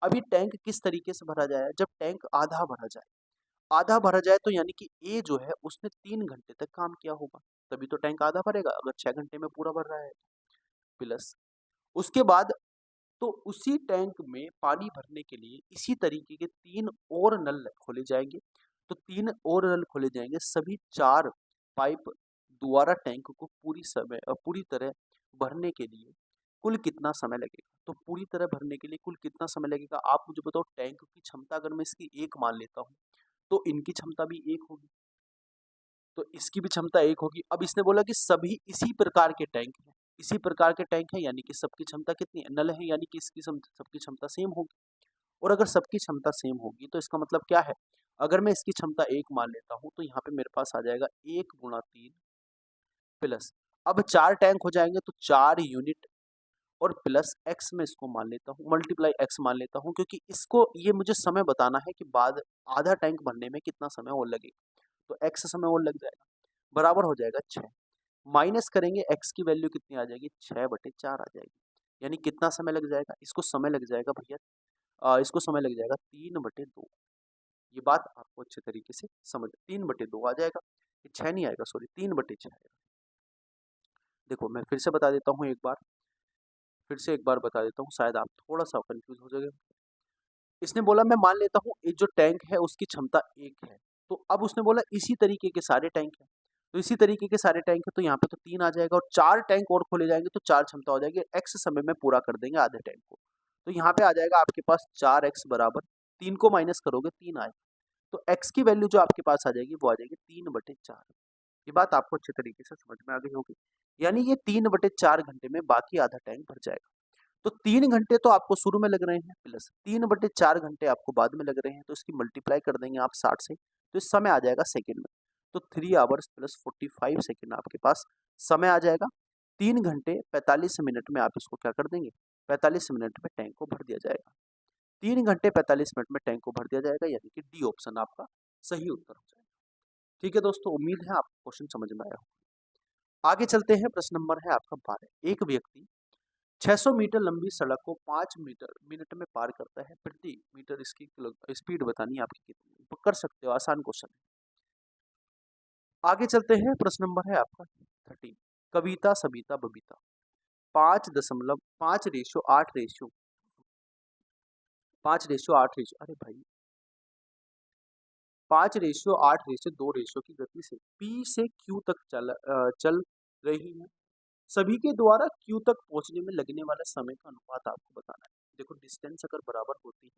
अब ये टैंक किस तरीके से भरा जाए? जब टैंक आधा भरा जाए, आधा भरा जाए तो यानी कि ए जो है उसने 3 घंटे तक काम किया होगा, तभी तो टैंक आधा भरेगा अगर 6 घंटे में पूरा भर रहा है। प्लस उसके बाद तो उसी टैंक में पानी भरने के लिए इसी तरीके के 3 और नल खोले जाएंगे। तो 3 और नल खोले जाएंगे, सभी 4 पाइप द्वारा टैंक को पूरी तरह भरने के लिए कुल कितना समय लगेगा? तो पूरी तरह भरने के लिए कुल कितना समय लगेगा आप मुझे बताओ। टैंक की क्षमता अगर मैं इसकी 1 मान लेता हूँ तो इनकी क्षमता भी 1 होगी, तो इसकी भी क्षमता 1 होगी। अब इसने बोला कि सभी इसी प्रकार के टैंक हैं, इसी प्रकार के टैंक हैं यानी कि सबकी क्षमता कितनी है? नल है यानी कि इसकी सबकी क्षमता सेम होगी। और अगर सबकी क्षमता सेम होगी तो इसका मतलब क्या है? अगर मैं इसकी क्षमता 1 मान लेता हूँ तो यहाँ पे मेरे पास आ जाएगा 1 गुणा 3 प्लस, अब 4 टैंक हो जाएंगे तो 4 यूनिट और प्लस एक्स में इसको मान लेता हूँ, मल्टीप्लाई एक्स मान लेता हूँ, क्योंकि इसको ये मुझे समय बताना है कि बाद आधा टैंक भरने में कितना समय और लगेगा। तो एक्स समय और लग जाएगा, बराबर हो जाएगा 6। माइनस करेंगे एक्स की वैल्यू कितनी आ जाएगी? 6/4 आ जाएगी। यानी कितना समय लग जाएगा? इसको समय लग जाएगा भैया, इसको समय लग जाएगा 3/2। ये बात आपको अच्छे तरीके से समझ, 3/2 आ जाएगा, ये 6 नहीं आएगा, सॉरी 3/6 आएगा। देखो मैं फिर से बता देता हूँ एक बार, फिर से एक बार बता देता हूँ, शायद आप थोड़ा सा कंफ्यूज हो जाएगा। इसने बोला मैं मान लेता हूँ ये जो टैंक है उसकी क्षमता 1 है, तो अब उसने बोला इसी तरीके के सारे टैंक हैं, तो इसी तरीके के सारे टैंक है तो यहाँ पे तो 3 आ जाएगा और 4 टैंक और खोले जाएंगे तो 4 क्षमता हो जाएगी, एक्स समय में पूरा कर देंगे आधे टैंक को। तो यहाँ पे आ जाएगा आपके पास 4x बराबर 3 को माइनस करोगे 3 आएगा, तो x की वैल्यू जो आपके पास आ जाएगी वो आ जाएगी 3/4। ये बात आपको अच्छे तरीके से समझ में आ गई होगी, यानी ये 3/4 घंटे में बाकी आधा टैंक भर जाएगा। तो 3 घंटे तो आपको शुरू में लग रहे हैं, प्लस 3/4 घंटे आपको बाद में लग रहे हैं, तो इसकी मल्टीप्लाई कर देंगे आप 60 से, तो इस समय आ जाएगा सेकेंड में। तो 3 आवर्स प्लस 45 सेकेंड आपके पास समय आ जाएगा। 3 घंटे 45 मिनट में आप इसको क्या कर देंगे? 45 मिनट में टैंक को भर दिया जाएगा। 3 घंटे 45 मिनट में टैंक को भर दिया जाएगा, यानी कि डी ऑप्शन आपका सही उत्तर हो जाएगा। ठीक है दोस्तों, उम्मीद है आपको क्वेश्चन समझ में आया हो। आगे चलते हैं, प्रश्न नंबर है आपका 12। एक व्यक्ति 600 मीटर लंबी सड़क को 5 मीटर मिनट में पार करता है, प्रति मीटर इसकी स्पीड बतानी है आपकी कितनी है। कर सकते हो, आसान क्वेश्चन है। आगे चलते हैं, प्रश्न नंबर है आपका 13। कविता सबिता बबीता 5.8 रेशियो अरे भाई 5:8:2 की गति से P से Q तक चल रही है। सभी के द्वारा Q तक पहुंचने में लगने वाले समय का अनुपात आपको बताना है। देखो डिस्टेंस अगर बराबर होती है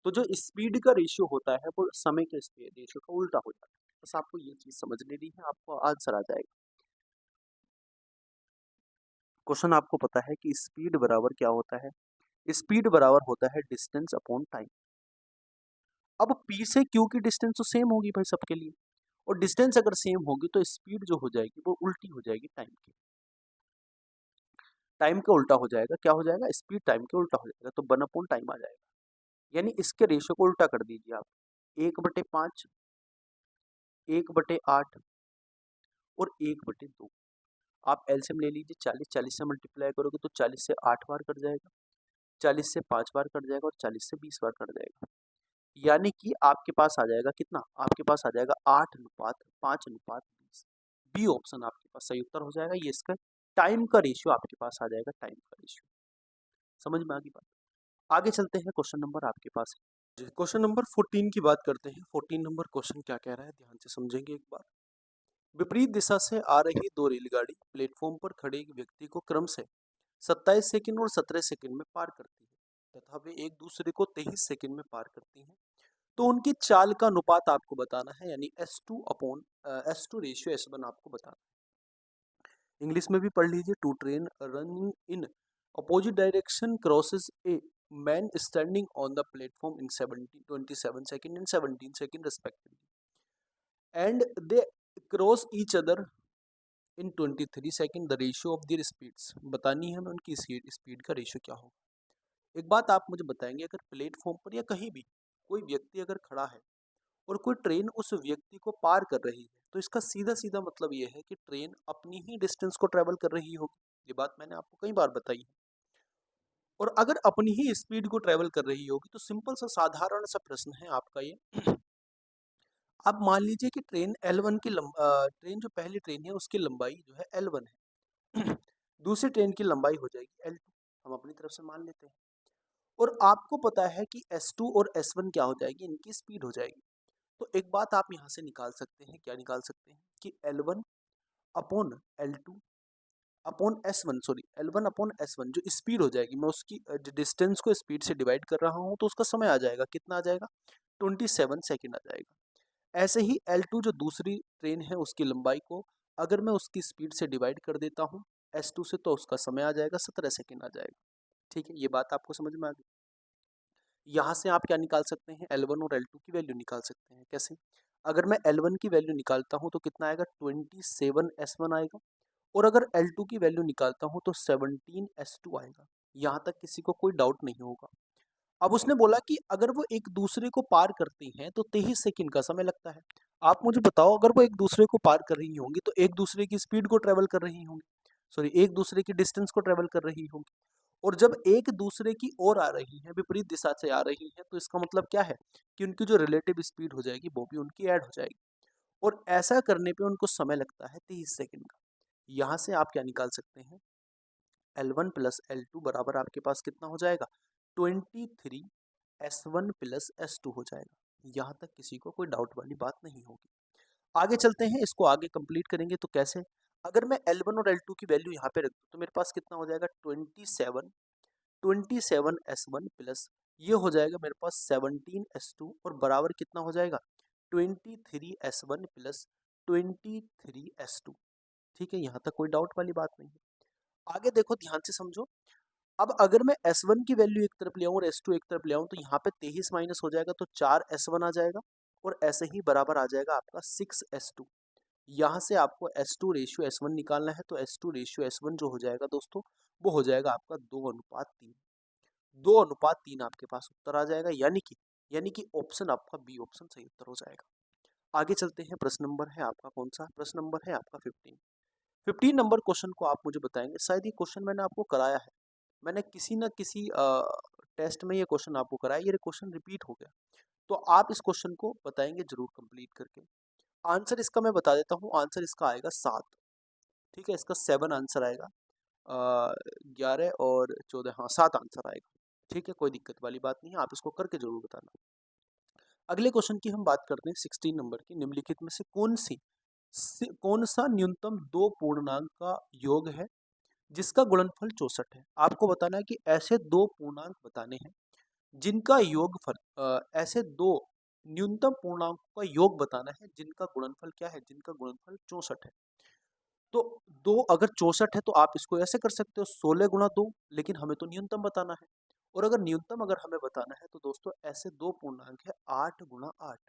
तो जो स्पीड का रेशियो होता है वो समय के रेशियो का उल्टा हो जाता है। बस आपको ये चीज समझ लेनी है, आपको आंसर आ जाएगा। क्वेश्चन आपको पता है कि स्पीड बराबर क्या होता है? स्पीड बराबर होता है डिस्टेंस अपॉन टाइम। अब P से Q की डिस्टेंस तो सेम होगी भाई सबके लिए, और डिस्टेंस अगर सेम होगी तो स्पीड जो हो जाएगी वो उल्टी हो जाएगी टाइम की। टाइम का उल्टा हो जाएगा, क्या हो जाएगा? स्पीड टाइम के उल्टा हो जाएगा, तो 1/टाइम आ जाएगा। यानी इसके रेशियो को उल्टा कर दीजिए आप, 1/5, 1/8 और 1/2। आप एलसीएम ले लीजिए, 40 से मल्टीप्लाई करोगे तो 40 से 8 बार कट जाएगा, 40 से 5 बार कट जाएगा और 40 से 20 बार कट जाएगा। यानी कि आपके पास आ जाएगा कितना? आपके पास आ जाएगा 8:5:20। बी ऑप्शन आपके पास सही उत्तर हो जाएगा। ये इसका टाइम का रेशियो आपके पास आ जाएगा, टाइम का रेशियो। समझ में आ गई बात? आगे चलते हैं, क्वेश्चन नंबर आपके पास है। क्वेश्चन नंबर 14 की बात करते हैं। 14 नंबर क्वेश्चन क्या कह रहा है, ध्यान से समझेंगे एक बार। विपरीत दिशा से आ रही 2 रेलगाड़ी प्लेटफॉर्म पर खड़े एक व्यक्ति को क्रम से 27 सेकंड और 17 सेकंड में पार करती है तथा वे एक दूसरे को 23 सेकंड में पार करती हैं। तो उनकी चाल का अनुपात आपको बताना है, यानी S2 रेशियो S1 आपको बताना है। इंग्लिश में भी पढ़ लीजिए। Two train running in opposite direction crosses a men standing on the platform in 27 second and 17 second respectively, and they cross each other in 23 second. The ratio of their speeds, बतानी है हमें उनकी speed का ratio क्या होगा। एक बात आप मुझे बताएंगे, अगर प्लेटफॉर्म पर या कहीं भी कोई व्यक्ति अगर खड़ा है और कोई ट्रेन उस व्यक्ति को पार कर रही है, तो इसका सीधा सीधा मतलब ये है कि ट्रेन अपनी ही डिस्टेंस को ट्रेवल कर रही होगी। ये बात मैंने आपको कई बार बताई है। और अगर अपनी ही स्पीड को ट्रेवल कर रही होगी तो सिंपल सा साधारण सा प्रश्न है आपका ये। आप मान लीजिए कि ट्रेन L1 की ट्रेन जो पहली ट्रेन है उसकी लंबाई जो है L1 है। दूसरी ट्रेन की लंबाई हो जाएगी L2, हम अपनी तरफ से मान लेते हैं। और आपको पता है कि S2 और S1 क्या हो जाएगी, इनकी स्पीड हो जाएगी। तो एक बात आप यहाँ से निकाल सकते हैं, क्या निकाल सकते हैं कि L1 upon L2 upon S1, sorry L1 upon S1 जो स्पीड हो जाएगी, मैं उसकी डिस्टेंस को स्पीड से डिवाइड कर रहा हूँ, तो उसका समय आ जाएगा, कितना आ जाएगा, 27 सेकेंड आ जाएगा। ऐसे ही L2 जो दूसरी ट्रेन है उसकी लंबाई को अगर मैं उसकी स्पीड से डिवाइड कर देता हूँ S2 से, तो उसका समय आ जाएगा 17 सेकेंड आ जाएगा। ठीक है, ये बात आपको समझ में आ गई। यहाँ से आप क्या निकाल सकते हैं, L1 और L2 की वैल्यू निकाल सकते हैं। कैसे, अगर मैं L1 की वैल्यू निकालता हूँ तो कितना आएगा, 27 S1 आएगा। और अगर L2 की वैल्यू निकालता हूँ तो 17 S2 आएगा। यहाँ तक किसी को कोई डाउट नहीं होगा। अब उसने बोला कि अगर वो एक दूसरे को पार करती हैं तो 23 सेकंड का समय लगता है। आप मुझे बताओ, अगर वो एक दूसरे को पार कर रही होंगी तो एक दूसरे की स्पीड को ट्रेवल कर रही होंगी, सॉरी एक दूसरे की डिस्टेंस को ट्रेवल कर रही होंगी। और जब एक दूसरे की ओर आ रही हैं, विपरीत दिशा से आ रही हैं, तो इसका मतलब क्या है कि उनकी जो रिलेटिव स्पीड हो जाएगी वो भी उनकी ऐड हो जाएगी। और ऐसा करने पे उनको समय लगता है 23 सेकंड का। यहाँ से आप क्या निकाल सकते हैं, L1 प्लस L2 बराबर आपके पास कितना हो जाएगा, 23 S1 प्लस S2 हो जाएगा। यहाँ तक किसी को कोई डाउट वाली बात नहीं होगी। आगे चलते हैं, इसको आगे कंप्लीट करेंगे। तो कैसे, अगर मैं L1 और L2 की वैल्यू यहाँ पे रख दूँ तो मेरे पास कितना हो जाएगा, 27 S1 प्लस ये हो जाएगा मेरे पास 17 S2 और बराबर कितना हो जाएगा, 23 S1 प्लस 23 S2। ठीक है, यहाँ तक कोई डाउट वाली बात नहीं है। आगे देखो, ध्यान से समझो। अब अगर मैं S1 की वैल्यू एक तरफ ले आऊँ और S2 एक तरफ ले आऊँ तो यहाँ पे 23 माइनस हो जाएगा तो 4 S1 आ जाएगा और ऐसे ही बराबर आ जाएगा आपका 6 S2। यहाँ से आपको S2 रेशियो S1 निकालना है, तो S2 रेशियो S1 जो हो जाएगा दोस्तों, वो हो जाएगा आपका 2:3। 2:3 आपके पास उत्तर आ जाएगा, यानी कि ऑप्शन आपका बी ऑप्शन सही उत्तर हो जाएगा। आगे चलते हैं, प्रश्न नंबर है आपका कौन सा, प्रश्न नंबर है आपका 15 नंबर क्वेश्चन को आप मुझे बताएंगे। शायद ये क्वेश्चन मैंने आपको कराया है, मैंने किसी न किसी टेस्ट में ये क्वेश्चन आपको कराया, ये क्वेश्चन रिपीट हो गया। तो आप इस क्वेश्चन को बताएंगे जरूर कंप्लीट करके। आंसर इसका मैं बता देता हूँ, आंसर इसका आएगा 7। ठीक है, इसका 7 आंसर आएगा। 11 और 14, हाँ 7 आंसर आएगा। ठीक है, कोई दिक्कत वाली बात नहीं है, आप इसको करके जरूर बताना। अगले क्वेश्चन की हम बात करते हैं 16 नंबर की। निम्नलिखित में से कौन सा न्यूनतम दो पूर्णांक का योग है जिसका गुणनफल 64 है। आपको बताना है कि ऐसे दो पूर्णांक बताने हैं जिनका योगफल, ऐसे दो न्यूनतम पूर्णांकों का योग बताना है जिनका गुणनफल क्या है, जिनका गुणनफल 64 है। तो दो अगर 64 है तो आप इसको ऐसे कर सकते हो 16 गुणा 2, लेकिन हमें तो न्यूनतम बताना है। और अगर न्यूनतम अगर हमें बताना है तो दोस्तों ऐसे दो पूर्णांक है 8 गुणा 8।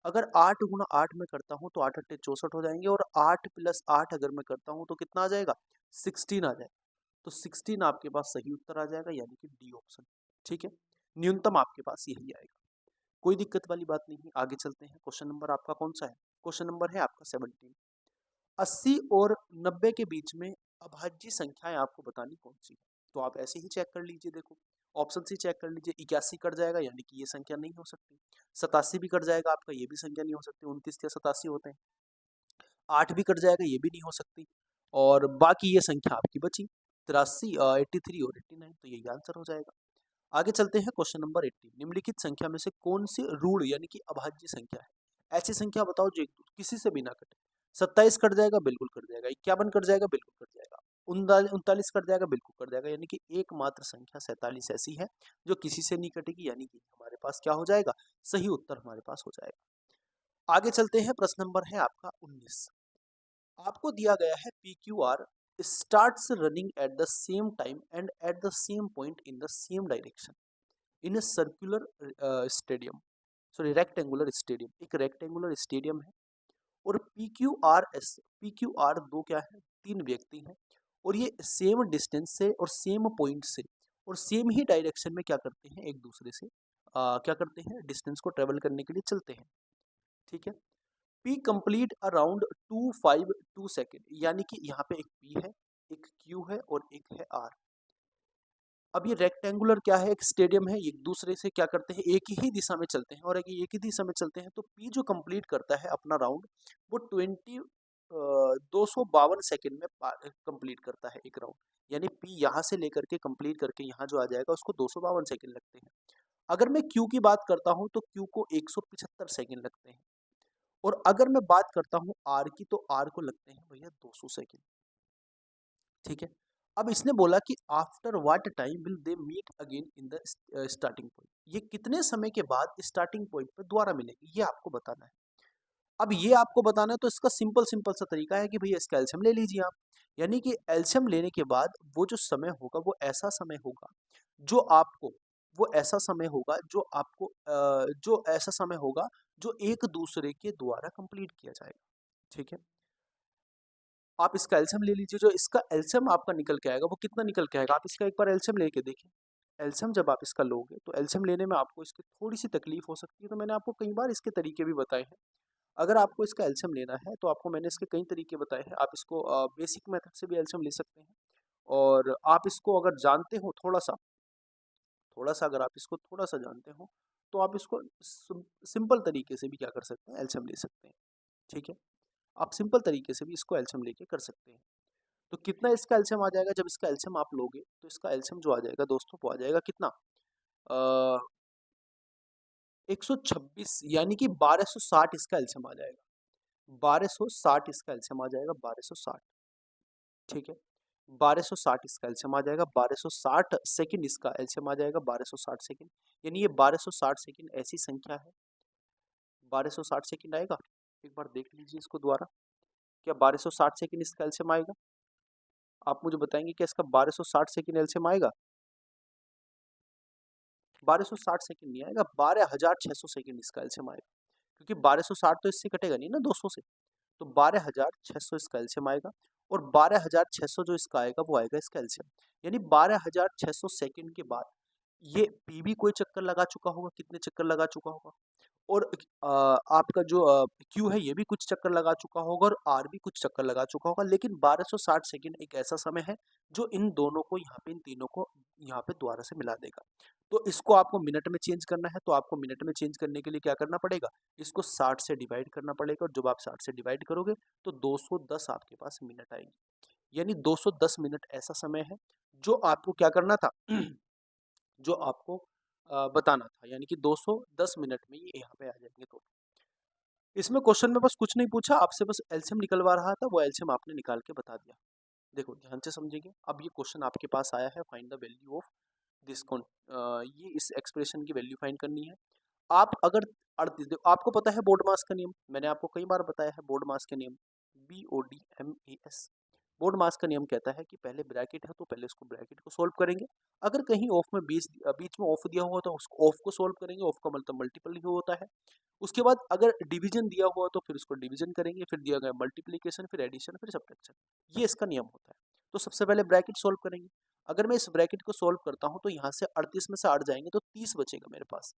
अगर 8 गुणा 8 में करता हूँ तो 8 अट्ठे 64 हो जाएंगे, और 8 प्लस 8 अगर मैं करता हूँ तो कितना आ जाएगा, 16 आ जाएगा। तो 16 आपके पास सही उत्तर आ जाएगा, यानी कि डी ऑप्शन। ठीक है, न्यूनतम आपके पास यही आएगा, कोई दिक्कत वाली बात नहीं है। आगे चलते हैं, क्वेश्चन नंबर आपका कौन सा है, क्वेश्चन नंबर है आपका 17। 80 और 90 के बीच में अभाज्य संख्याएं आपको बतानी कौन सी है। तो आप ऐसे ही चेक कर लीजिए, देखो ऑप्शन से चेक कर लीजिए। 81 कट जाएगा, यानी कि ये संख्या नहीं हो सकती। 87 भी कट जाएगा आपका, ये भी संख्या नहीं हो सकती, 29 या 87 होते हैं। 8 भी कट जाएगा, ये भी नहीं हो सकती। और बाकी ये संख्या आपकी बची 83, 83 और 89, तो यही आंसर हो जाएगा। आगे चलते हैं, क्वेश्चन नंबर 18। निम्नलिखित संख्या में से कौन सी ऋण यानी कि अभाज्य संख्या है। ऐसी संख्या बताओ जो किसी से भी ना कटे। 27 कट जाएगा, बिल्कुल कट जाएगा। 51 कट जाएगा, बिल्कुल कट जाएगा। 39 कट जाएगा, बिल्कुल कट जाएगा। यानी कि एकमात्र संख्या 47 ऐसी है जो किसी से नहीं कटेगी, यानी कि हमारे पास क्या हो जाएगा, सही उत्तर हमारे पास हो जाएगा। आगे चलते हैं, प्रश्न नंबर है आपका 19। आपको दिया गया है PQR starts running at the same time and at the same point in the same direction in a circular stadium, sorry rectangular stadium, एक रेक्टेंगुलर स्टेडियम है और पी क्यू आर दो क्या है, तीन व्यक्ति हैं और ये सेम डिस्टेंस से और सेम पॉइंट से और सेम ही डायरेक्शन में क्या करते हैं, एक दूसरे से क्या करते हैं, डिस्टेंस को ट्रेवल करने के लिए चलते हैं। ठीक है, पी कंप्लीट अराउंड 252 सेकेंड, यानी कि यहाँ पे एक पी है, एक क्यू है और एक है आर। अब ये रेक्टेंगुलर क्या है, एक स्टेडियम है, एक दूसरे से क्या करते हैं, एक ही दिशा में चलते हैं और एक ही दिशा में चलते हैं, तो पी जो कंप्लीट करता है अपना राउंड वो 252 सेकेंड में कंप्लीट करता है एक राउंड, यानी पी यहाँ से लेकर के कंप्लीट करके यहाँ जो आ जाएगा उसको 252 सेकेंड लगते हैं। अगर मैं क्यू की बात करता हूँ तो क्यू को 175 सेकेंड लगते हैं और अगर मैं बात करता हूँ आर की तो आर को लगते हैं भैया 200 सेकेंड। ठीक है, अब इसने बोला कि after what time will they meet again in the starting point, ये कितने समय के बाद स्टार्टिंग पॉइंट पर दोबारा मिलेंगे, ये आपको बताना है। अब ये आपको बताना है तो इसका सिंपल सिंपल सा तरीका है कि भैया इसका एलसीएम ले लीजिए आप, यानी कि एलसीएम लेने के बाद वो जो समय होगा वो ऐसा समय होगा जो आपको वो ऐसा समय होगा जो आपको जो ऐसा समय होगा जो एक दूसरे के द्वारा कंप्लीट किया जाएगा। ठीक है, आप इसका एलसीएम ले लीजिए, जो इसका एलसीएम आपका निकल के आएगा वो कितना निकल के आएगा, आप इसका एक बार एलसीएम लेके देखिए। एलसीएम जब आप इसका लोगे तो एलसीएम लेने में आपको इसकी थोड़ी सी तकलीफ हो सकती है, तो मैंने आपको कई बार इसके तरीके भी बताए हैं। अगर आपको इसका एलसीएम लेना है तो आपको मैंने इसके कई तरीके बताए हैं, आप इसको बेसिक मेथड से भी एलसीएम ले सकते हैं और आप इसको अगर जानते हो थोड़ा सा अगर आप इसको थोड़ा सा जानते हो तो आप इसको सिंपल तरीके से भी क्या कर सकते हैं, एलसीएम ले सकते हैं। ठीक है, आप सिंपल तरीके से भी इसको एलसीएम लेके कर सकते हैं। तो कितना इसका एलसीएम आ जाएगा, जब इसका एलसीएम आप लोगे तो इसका एलसीएम जो आ जाएगा दोस्तों वो आ जाएगा कितना, 126, यानी कि 1260 इसका एलसीएम आ जाएगा, 1260 इसका एलसीएम आ जाएगा, 1260। ठीक है, 1260 इसका एलसीएम आ जाएगा, 1260 सेकंड इसका एलसीएम आ जाएगा, 1260 सेकंड, यानी ये 1260 सेकंड ऐसी संख्या है, 1260 सेकंड आएगा। एक बार देख लीजिए इसको दोबारा, क्या 1260 सेकंड इसका एलसीएम आएगा, आप मुझे बताएंगे क्या इसका 1260 सेकंड एलसीएम आएगा। 1260 सेकंड नहीं आएगा, 12,600 सेकंड इसका एलसीएम आएगा, क्योंकि 1260 तो इससे कटेगा नहीं ना 200 से, तो 12,600 इसका एलसीएम आएगा और 12,600 जो इसका आएगा वो आएगा इसका एलसीएम, यानी 12,600 सेकंड के बाद ये पी भी कोई चक्कर लगा चुका होगा, कितने चक्कर लगा चुका होगा और आपका जो क्यू है ये भी कुछ चक्कर लगा चुका होगा और आर भी कुछ चक्कर लगा चुका होगा, लेकिन 1260 सेकंड एक ऐसा समय है जो इन दोनों को यहाँ पे, इन तीनों को यहाँ पे दोबारा से मिला देगा। तो इसको आपको मिनट में चेंज करना है, तो आपको मिनट में चेंज करने के लिए क्या करना पड़ेगा, इसको 60 से डिवाइड करना पड़ेगा और जब आप 60 से डिवाइड करोगे तो 210 आपके पास मिनट आएंगे, यानी 210 मिनट ऐसा समय है जो आपको क्या करना था जो आपको बताना था, यानी कि 210 मिनट में ये यहाँ पे आ जाएंगे। तो इसमें क्वेश्चन में बस कुछ नहीं पूछा आपसे, बस एलसीएम निकलवा रहा था, वो एलसीएम आपने निकाल के बता दिया। देखो ध्यान से समझिए, अब ये क्वेश्चन आपके पास आया है, find the value of this ये इस एक्सप्रेशन की वैल्यू फाइंड करनी है। आप अगर 38, देखो आपको पता है बोर्ड मास का नियम, मैंने आपको कई बार बताया है बोर्ड मास का नियम, BODMAS। बोर्ड मास का नियम कहता है कि पहले ब्रैकेट है तो पहले उसको ब्रैकेट को सोल्व करेंगे, अगर कहीं ऑफ में बीच में ऑफ दिया हुआ तो उसको ऑफ को सोल्व करेंगे, ऑफ का मतलब मल्टीपल ही होता है। उसके बाद अगर डिवीजन दिया हुआ तो फिर उसको डिवीजन करेंगे, फिर दिया गया मल्टीप्लीकेशन, फिर एडिशन, फिर सब्ट्रैक्शन, ये इसका नियम होता है। तो सबसे पहले ब्रैकेट सोल्व करेंगे, अगर मैं इस ब्रैकेट को सोल्व करता हूँ तो यहाँ से 38 में से 8 जाएंगे तो 30 बचेगा मेरे पास।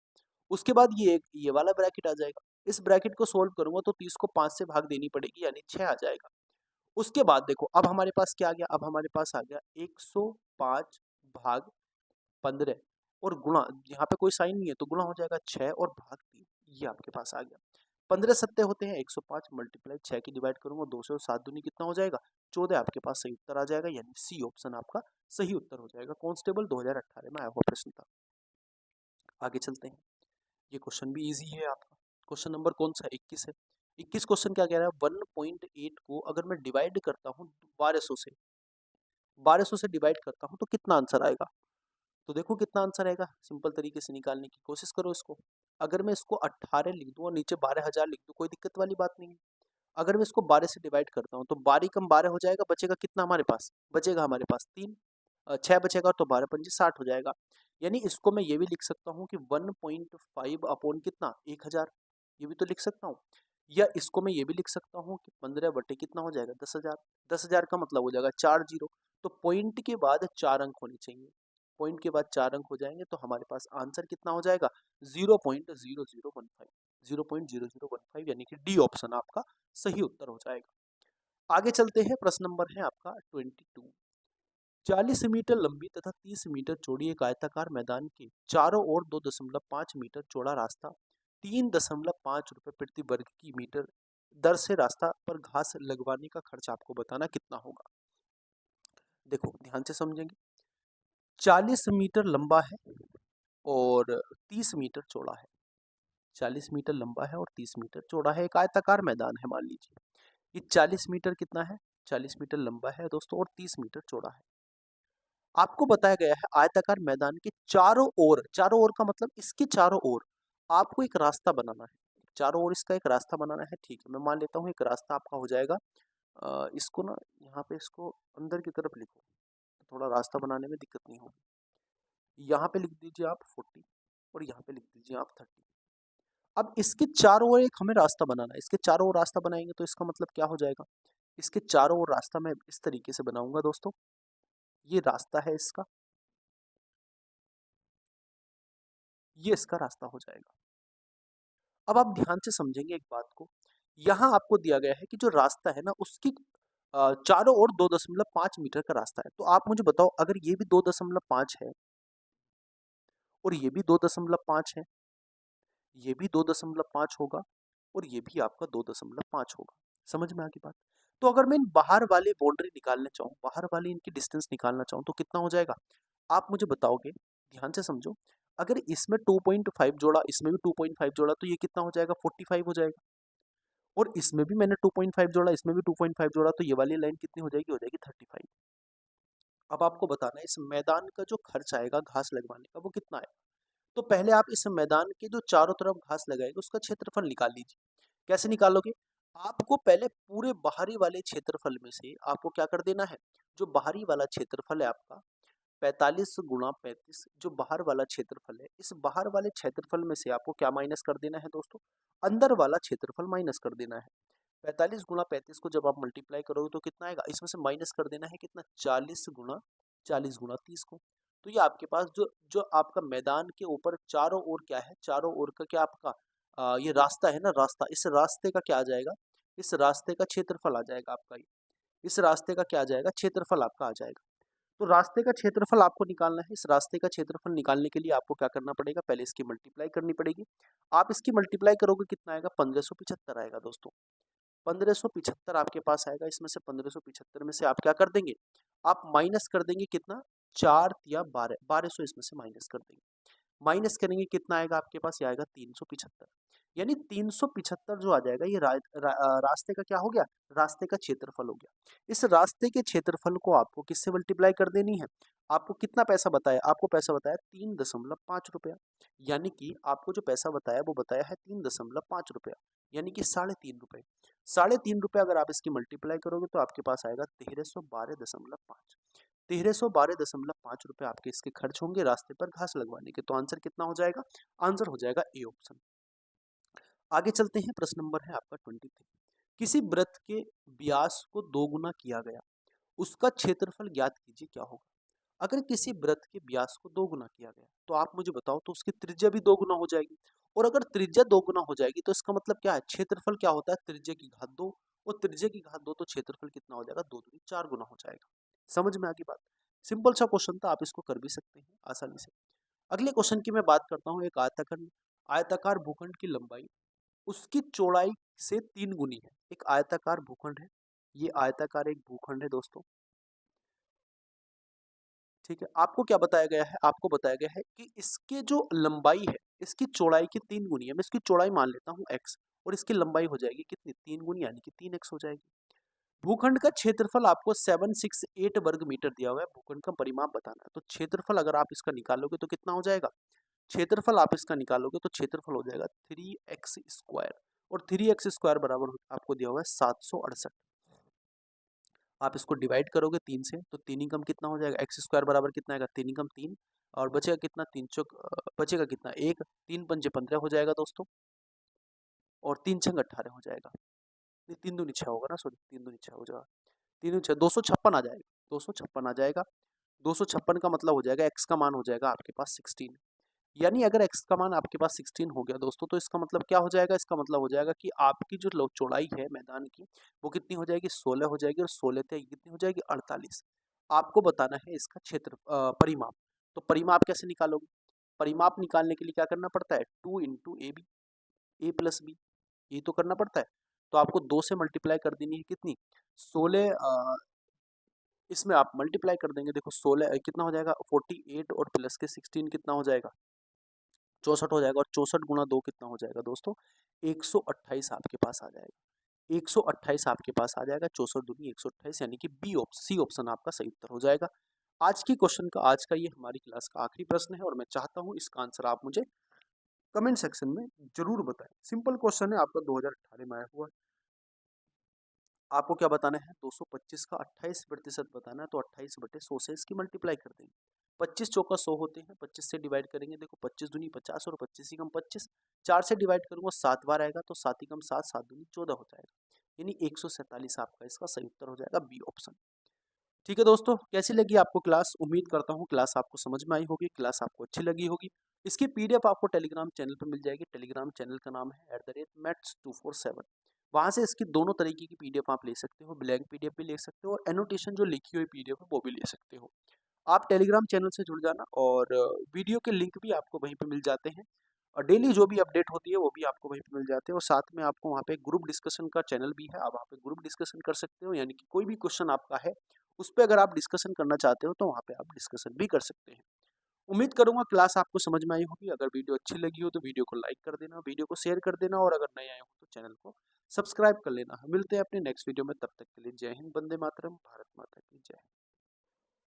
उसके बाद ये वाला ब्रैकेट आ जाएगा, इस ब्रैकेट को सोल्व करूंगा तो 30 को 5 से भाग देनी पड़ेगी, यानी 6 आ जाएगा। उसके बाद देखो अब हमारे पास क्या आ गया, अब हमारे पास आ गया 105 भाग 15 और गुणा, यहाँ पे कोई साइन नहीं है तो गुणा हो जाएगा 6 और भाग 3, ये आपके पास आ गया। 15 सत्ते होते हैं 105, मल्टीप्लाई 6 की डिवाइड करूंगा 2 से और 7 दूनी कितना हो जाएगा 14, आपके पास सही उत्तर आ जाएगा, यानी सी ऑप्शन आपका सही उत्तर हो जाएगा। कांस्टेबल 2018 में आया हुआ प्रश्न था। आगे चलते हैं, ये क्वेश्चन भी इजी है आपका। क्वेश्चन नंबर कौन सा 21 है। 21 क्वेश्चन क्या कह रहा है, 1.8 को अगर मैं डिवाइड करता हूँ 1200 से डिवाइड करता हूँ तो कितना आंसर आएगा। तो देखो कितना आंसर आएगा, सिंपल तरीके से निकालने की कोशिश करो इसको। अगर मैं इसको 18 लिख दूँ और नीचे 12,000 लिख दूँ, कोई दिक्कत वाली बात नहीं है। अगर मैं इसको 12 से डिवाइड करता हूँ तो 12 कम 12 हो जाएगा, बचेगा कितना हमारे पास? बचेगा हमारे पास 3, 6 बचेगा तो 12 पंजे 60 हो जाएगा। यानी इसको मैं ये भी लिख सकता हूँ कि 1.5 अपॉन कितना? 1000, ये भी तो लिख सकता हूँ। या इसको मैं ये भी लिख सकता हूँ कि 15 बटे कितना हो जाएगा? 10,000। 10,000 का मतलब हो जाएगा 4 जीरो। तो पॉइंट के बाद 4 अंक होने चाहिए। पॉइंट के बाद 4 अंक हो जाएंगे तो हमारे पास आंसर कितना हो जाएगा? 0.0015। 0.0015 यानी कि डी ऑप्शन आपका सही उत्तर हो जाएगा। आगे चलते हैं, प्रश्न नंबर है आपका 22। 40 मीटर लंबी तथा 30 मीटर चौड़ी एक आयताकार मैदान के चारों ओर 2.5 मीटर चौड़ा रास्ता 3.5 रुपए प्रति वर्ग की मीटर दर से रास्ता पर घास लगवाने का खर्च आपको बताना कितना होगा। देखो ध्यान से समझेंगे। 40 मीटर लंबा है और 30 मीटर चौड़ा है। 40 मीटर लंबा है और 30 मीटर चौड़ा है, एक आयताकार मैदान है मान लीजिए। ये 40 मीटर कितना है? 40 मीटर लंबा है दोस्तों और 30 मीटर चौड़ा है। आपको बताया गया है आयताकार मैदान के चारों ओर का मतलब इसके चारों ओर आपको एक रास्ता बनाना है। चारों ओर इसका एक रास्ता बनाना है, ठीक है। मैं मान लेता हूँ एक रास्ता आपका हो जाएगा, इसको ना यहाँ पे इसको अंदर की तरफ लिखो, थोड़ा रास्ता बनाने में दिक्कत नहीं होगी। यहाँ पे लिख दीजिए आप 40 और यहाँ पे लिख दीजिए आप 30। अब इसके चारों ओर एक हमें रास्ता बनाना है। इसके चारों ओर रास्ता बनाएंगे तो इसका मतलब क्या हो जाएगा? इसके चारों ओर रास्ता मैं इस तरीके से बनाऊंगा दोस्तों। ये रास्ता है इसका, ये इसका रास्ता हो जाएगा। अब आप ध्यान से समझेंगे एक बात को। यहाँ आपको दिया गया है कि जो रास्ता है ना उसकी चारों ओर 2.5 मीटर का रास्ता है। तो आप मुझे बताओ, अगर ये भी 2.5 है और ये भी 2.5 है, ये भी 2.5 होगा और ये भी आपका 2.5 होगा। समझ में आ गई बात? तो अगर मैं इन बाहर वाले बाउंड्री निकालना चाहूँ, बाहर वाली इनकी डिस्टेंस निकालना चाहूँ तो कितना हो जाएगा? आप मुझे बताओगे, ध्यान से समझो। अगर इसमें 2.5 जोड़ा, इसमें भी 2.5 जोड़ा तो ये कितना हो जाएगा? 45 हो जाएगा। और इसमें भी मैंने 2.5 जोड़ा, इसमें भी 2.5 जोड़ा, तो ये वाली लाइन कितनी हो जाएगी? हो जाएगी 35। अब आपको बताना है इस मैदान का जो खर्च आएगा घास लगवाने का वो कितना आएगा। तो पहले आप इस मैदान के जो चारों तरफ घास लगाएगा उसका क्षेत्रफल निकाल लीजिए। कैसे निकालोगे? आपको पहले पूरे बाहरी वाले क्षेत्रफल में से आपको क्या कर देना है? जो बाहरी वाला क्षेत्रफल है आपका 45 गुणा 35, जो बाहर वाला क्षेत्रफल है, इस बाहर वाले क्षेत्रफल में से आपको क्या माइनस कर देना है दोस्तों? अंदर वाला क्षेत्रफल माइनस कर देना है। 45 गुणा 35 को जब आप मल्टीप्लाई करोगे तो कितना आएगा? इसमें से माइनस कर देना है कितना? 40 गुणा 30 को। तो ये आपके पास जो जो आपका मैदान के ऊपर चारों ओर क्या है? चारों ओर का क्या आपका ये रास्ता है ना, रास्ता, इस रास्ते का क्या आ जाएगा? इस रास्ते का क्षेत्रफल आ जाएगा आपका ये। इस रास्ते का क्या आ जाएगा? क्षेत्रफल आपका आ जाएगा। तो रास्ते का क्षेत्रफल आपको निकालना है। इस रास्ते का क्षेत्रफल निकालने के लिए आपको क्या करना पड़ेगा? पहले इसकी मल्टीप्लाई करनी पड़ेगी। आप इसकी मल्टीप्लाई करोगे कितना आएगा? 1575 आएगा दोस्तों। 1575 आपके पास आएगा। इसमें से 1575 में से आप क्या कर देंगे? आप माइनस कर देंगे कितना? 4 या 12, 1200 इसमें से माइनस कर देंगे। माइनस करेंगे कितना आएगा आपके पास? ये आएगा 375। यानी 375 जो आ जाएगा ये रास्ते का क्या हो गया? रास्ते का क्षेत्रफल हो गया। इस रास्ते के क्षेत्रफल को आपको किससे मल्टीप्लाई कर देनी है? आपको कितना पैसा बताया? आपको पैसा बताया 3.5 रुपया। यानी कि आपको जो पैसा बताया वो बताया है 3.5 रुपया, यानी कि 3.5 रुपए। 3.5 रुपये अगर आप इसकी मल्टीप्लाई करोगे तो आपके पास आएगा 1312.5। 1312.5 रुपये आपके इसके खर्च होंगे रास्ते पर घास लगवाने के। तो आंसर कितना हो जाएगा? आंसर हो जाएगा ए ऑप्शन। आगे चलते हैं, प्रश्न नंबर है आपका 23। किसी वृत्त के व्यास को 2 गुना किया गया, उसका क्षेत्रफल ज्ञात कीजिए क्या होगा। अगर किसी वृत्त के व्यास को 2 गुना किया गया तो आप मुझे बताओ तो उसकी त्रिज्या भी 2 गुना हो जाएगी। और अगर त्रिज्या 2 गुना हो जाएगी तो इसका मतलब क्या है? क्षेत्रफल क्या होता है? त्रिज्या की घात 2, और त्रिज्या की घात 2 तो क्षेत्रफल कितना हो जाएगा? 2 दूनी 4 गुना हो जाएगा। समझ में आ गई बात? सिंपल सा क्वेश्चन था, आप इसको कर भी सकते हैं आसानी से। अगले क्वेश्चन की मैं बात करता हूँ। एक आयताकार आयताकार भूखंड की लंबाई उसकी चौड़ाई से 3 गुनी है। एक आयताकार भूखंड है, ये आयताकार एक भूखंड है दोस्तों, ठीक है। आपको क्या बताया गया है? आपको बताया गया है कि इसके जो लंबाई है इसकी चौड़ाई की 3 गुनी है। मैं इसकी चौड़ाई मान लेता हूँ x, और इसकी लंबाई हो जाएगी कितनी? 3 गुनी, यानी कि 3x हो जाएगी। भूखंड का क्षेत्रफल आपको 768 वर्ग मीटर दिया हुआ है। भूखंड का परिमाप बताना है, तो क्षेत्रफल अगर आप इसका निकालोगे तो कितना हो जाएगा? क्षेत्रफल आप इसका निकालोगे तो क्षेत्रफल हो जाएगा 3x स्क्वायर, और 3x² बराबर आपको दिया हुआ है 768। आप इसको डिवाइड करोगे 3 से तो 3 एकम कितना हो जाएगा, x² बराबर कितना आएगा 3 एकम 3, और बचेगा कितना, 3 चौक बचेगा कितना 1, 3 पंजे 15 हो जाएगा दोस्तों, और 3 छंग 18 हो जाएगा। नहीं 3 दूनी 6 होगा ना, सॉरी 3 दूनी 6 हो जाएगा, 3 दूनी 6 256 आ जाएगा, 256 आ जाएगा। 256 का मतलब हो जाएगा x का मान हो जाएगा आपके पास 16। यानी अगर x का मान आपके पास 16 हो गया दोस्तों, तो इसका मतलब क्या हो जाएगा, इसका मतलब हो जाएगा कि आपकी जो चौड़ाई है मैदान की वो कितनी हो जाएगी, 16 हो जाएगी, और 16 से कितनी हो जाएगी, 48। आपको बताना है इसका क्षेत्र परिमाप। तो परिमाप कैसे निकालोगे, परिमाप निकालने के लिए क्या करना पड़ता है, 2 into A B, A plus B, ये तो करना पड़ता है। तो आपको 2 से मल्टीप्लाई कर देनी है कितनी, 16, इसमें आप मल्टीप्लाई कर देंगे, देखो 16 कितना हो जाएगा 48, और प्लस के 16 कितना हो जाएगा 64 हो जाएगा, और 64 गुणा 2 कितना हो जाएगा दोस्तों, 128 आपके पास आ जाएगा। 128 आपके पास आ जाएगा, 64 दूनी 128, यानी कि सी ऑप्शन आपका सही उत्तर हो जाएगा। आज की क्वेश्चन का, आज का ये हमारी क्लास का आखिरी प्रश्न है, और मैं चाहता हूँ इसका आंसर आप मुझे कमेंट सेक्शन में जरूर बताएं। सिंपल क्वेश्चन है, आपका 2018 में आया हुआ है। आपको क्या बताना है, 225 का 28% बताना है, तो 28/100 से इसकी मल्टीप्लाई कर देंगे। 25 चौका 100 होते हैं, 25 से डिवाइड करेंगे, देखो 25 दूनी 50, और 25 ही कम 25, 4 से डिवाइड करूंगा 7 बार आएगा, तो 7 ही कम 7, 7 दूनी 14 हो जाएगा, यानी 147 आपका इसका सही उत्तर हो जाएगा, बी ऑप्शन। ठीक है दोस्तों, कैसी लगी आपको क्लास, उम्मीद करता हूँ क्लास आपको समझ में आई होगी, क्लास आपको अच्छी लगी होगी। इसकी पीडीएफ आपको टेलीग्राम चैनल पर मिल जाएगी। टेलीग्राम चैनल का नाम है @maths247। वहाँ से इसकी दोनों तरीके की पीडीएफ आप ले सकते हो, ब्लैंक पीडीएफ भी ले सकते हो, और एनोटेशन जो लिखी हुई पीडीएफ है वो भी ले सकते हो। आप टेलीग्राम चैनल से जुड़ जाना, और वीडियो के लिंक भी आपको वहीं पे मिल जाते हैं, और डेली जो भी अपडेट होती है वो भी आपको वहीं पे मिल जाते हैं, और साथ में आपको वहाँ पे ग्रुप डिस्कशन का चैनल भी है, आप वहाँ पे ग्रुप डिस्कशन कर सकते हो, यानी कि कोई भी क्वेश्चन आपका है उस पर अगर आप डिस्कशन करना चाहते हो तो वहाँ पे आप डिस्कशन भी कर सकते हैं। उम्मीद करूंगा क्लास आपको समझ में आई होगी। अगर वीडियो अच्छी लगी हो तो वीडियो को लाइक कर देना, वीडियो को शेयर कर देना, और अगर नए आए हो तो चैनल को सब्सक्राइब कर लेना। मिलते हैं अपने नेक्स्ट वीडियो में, तब तक के लिए जय हिंद, वंदे मातरम, भारत माता की जय।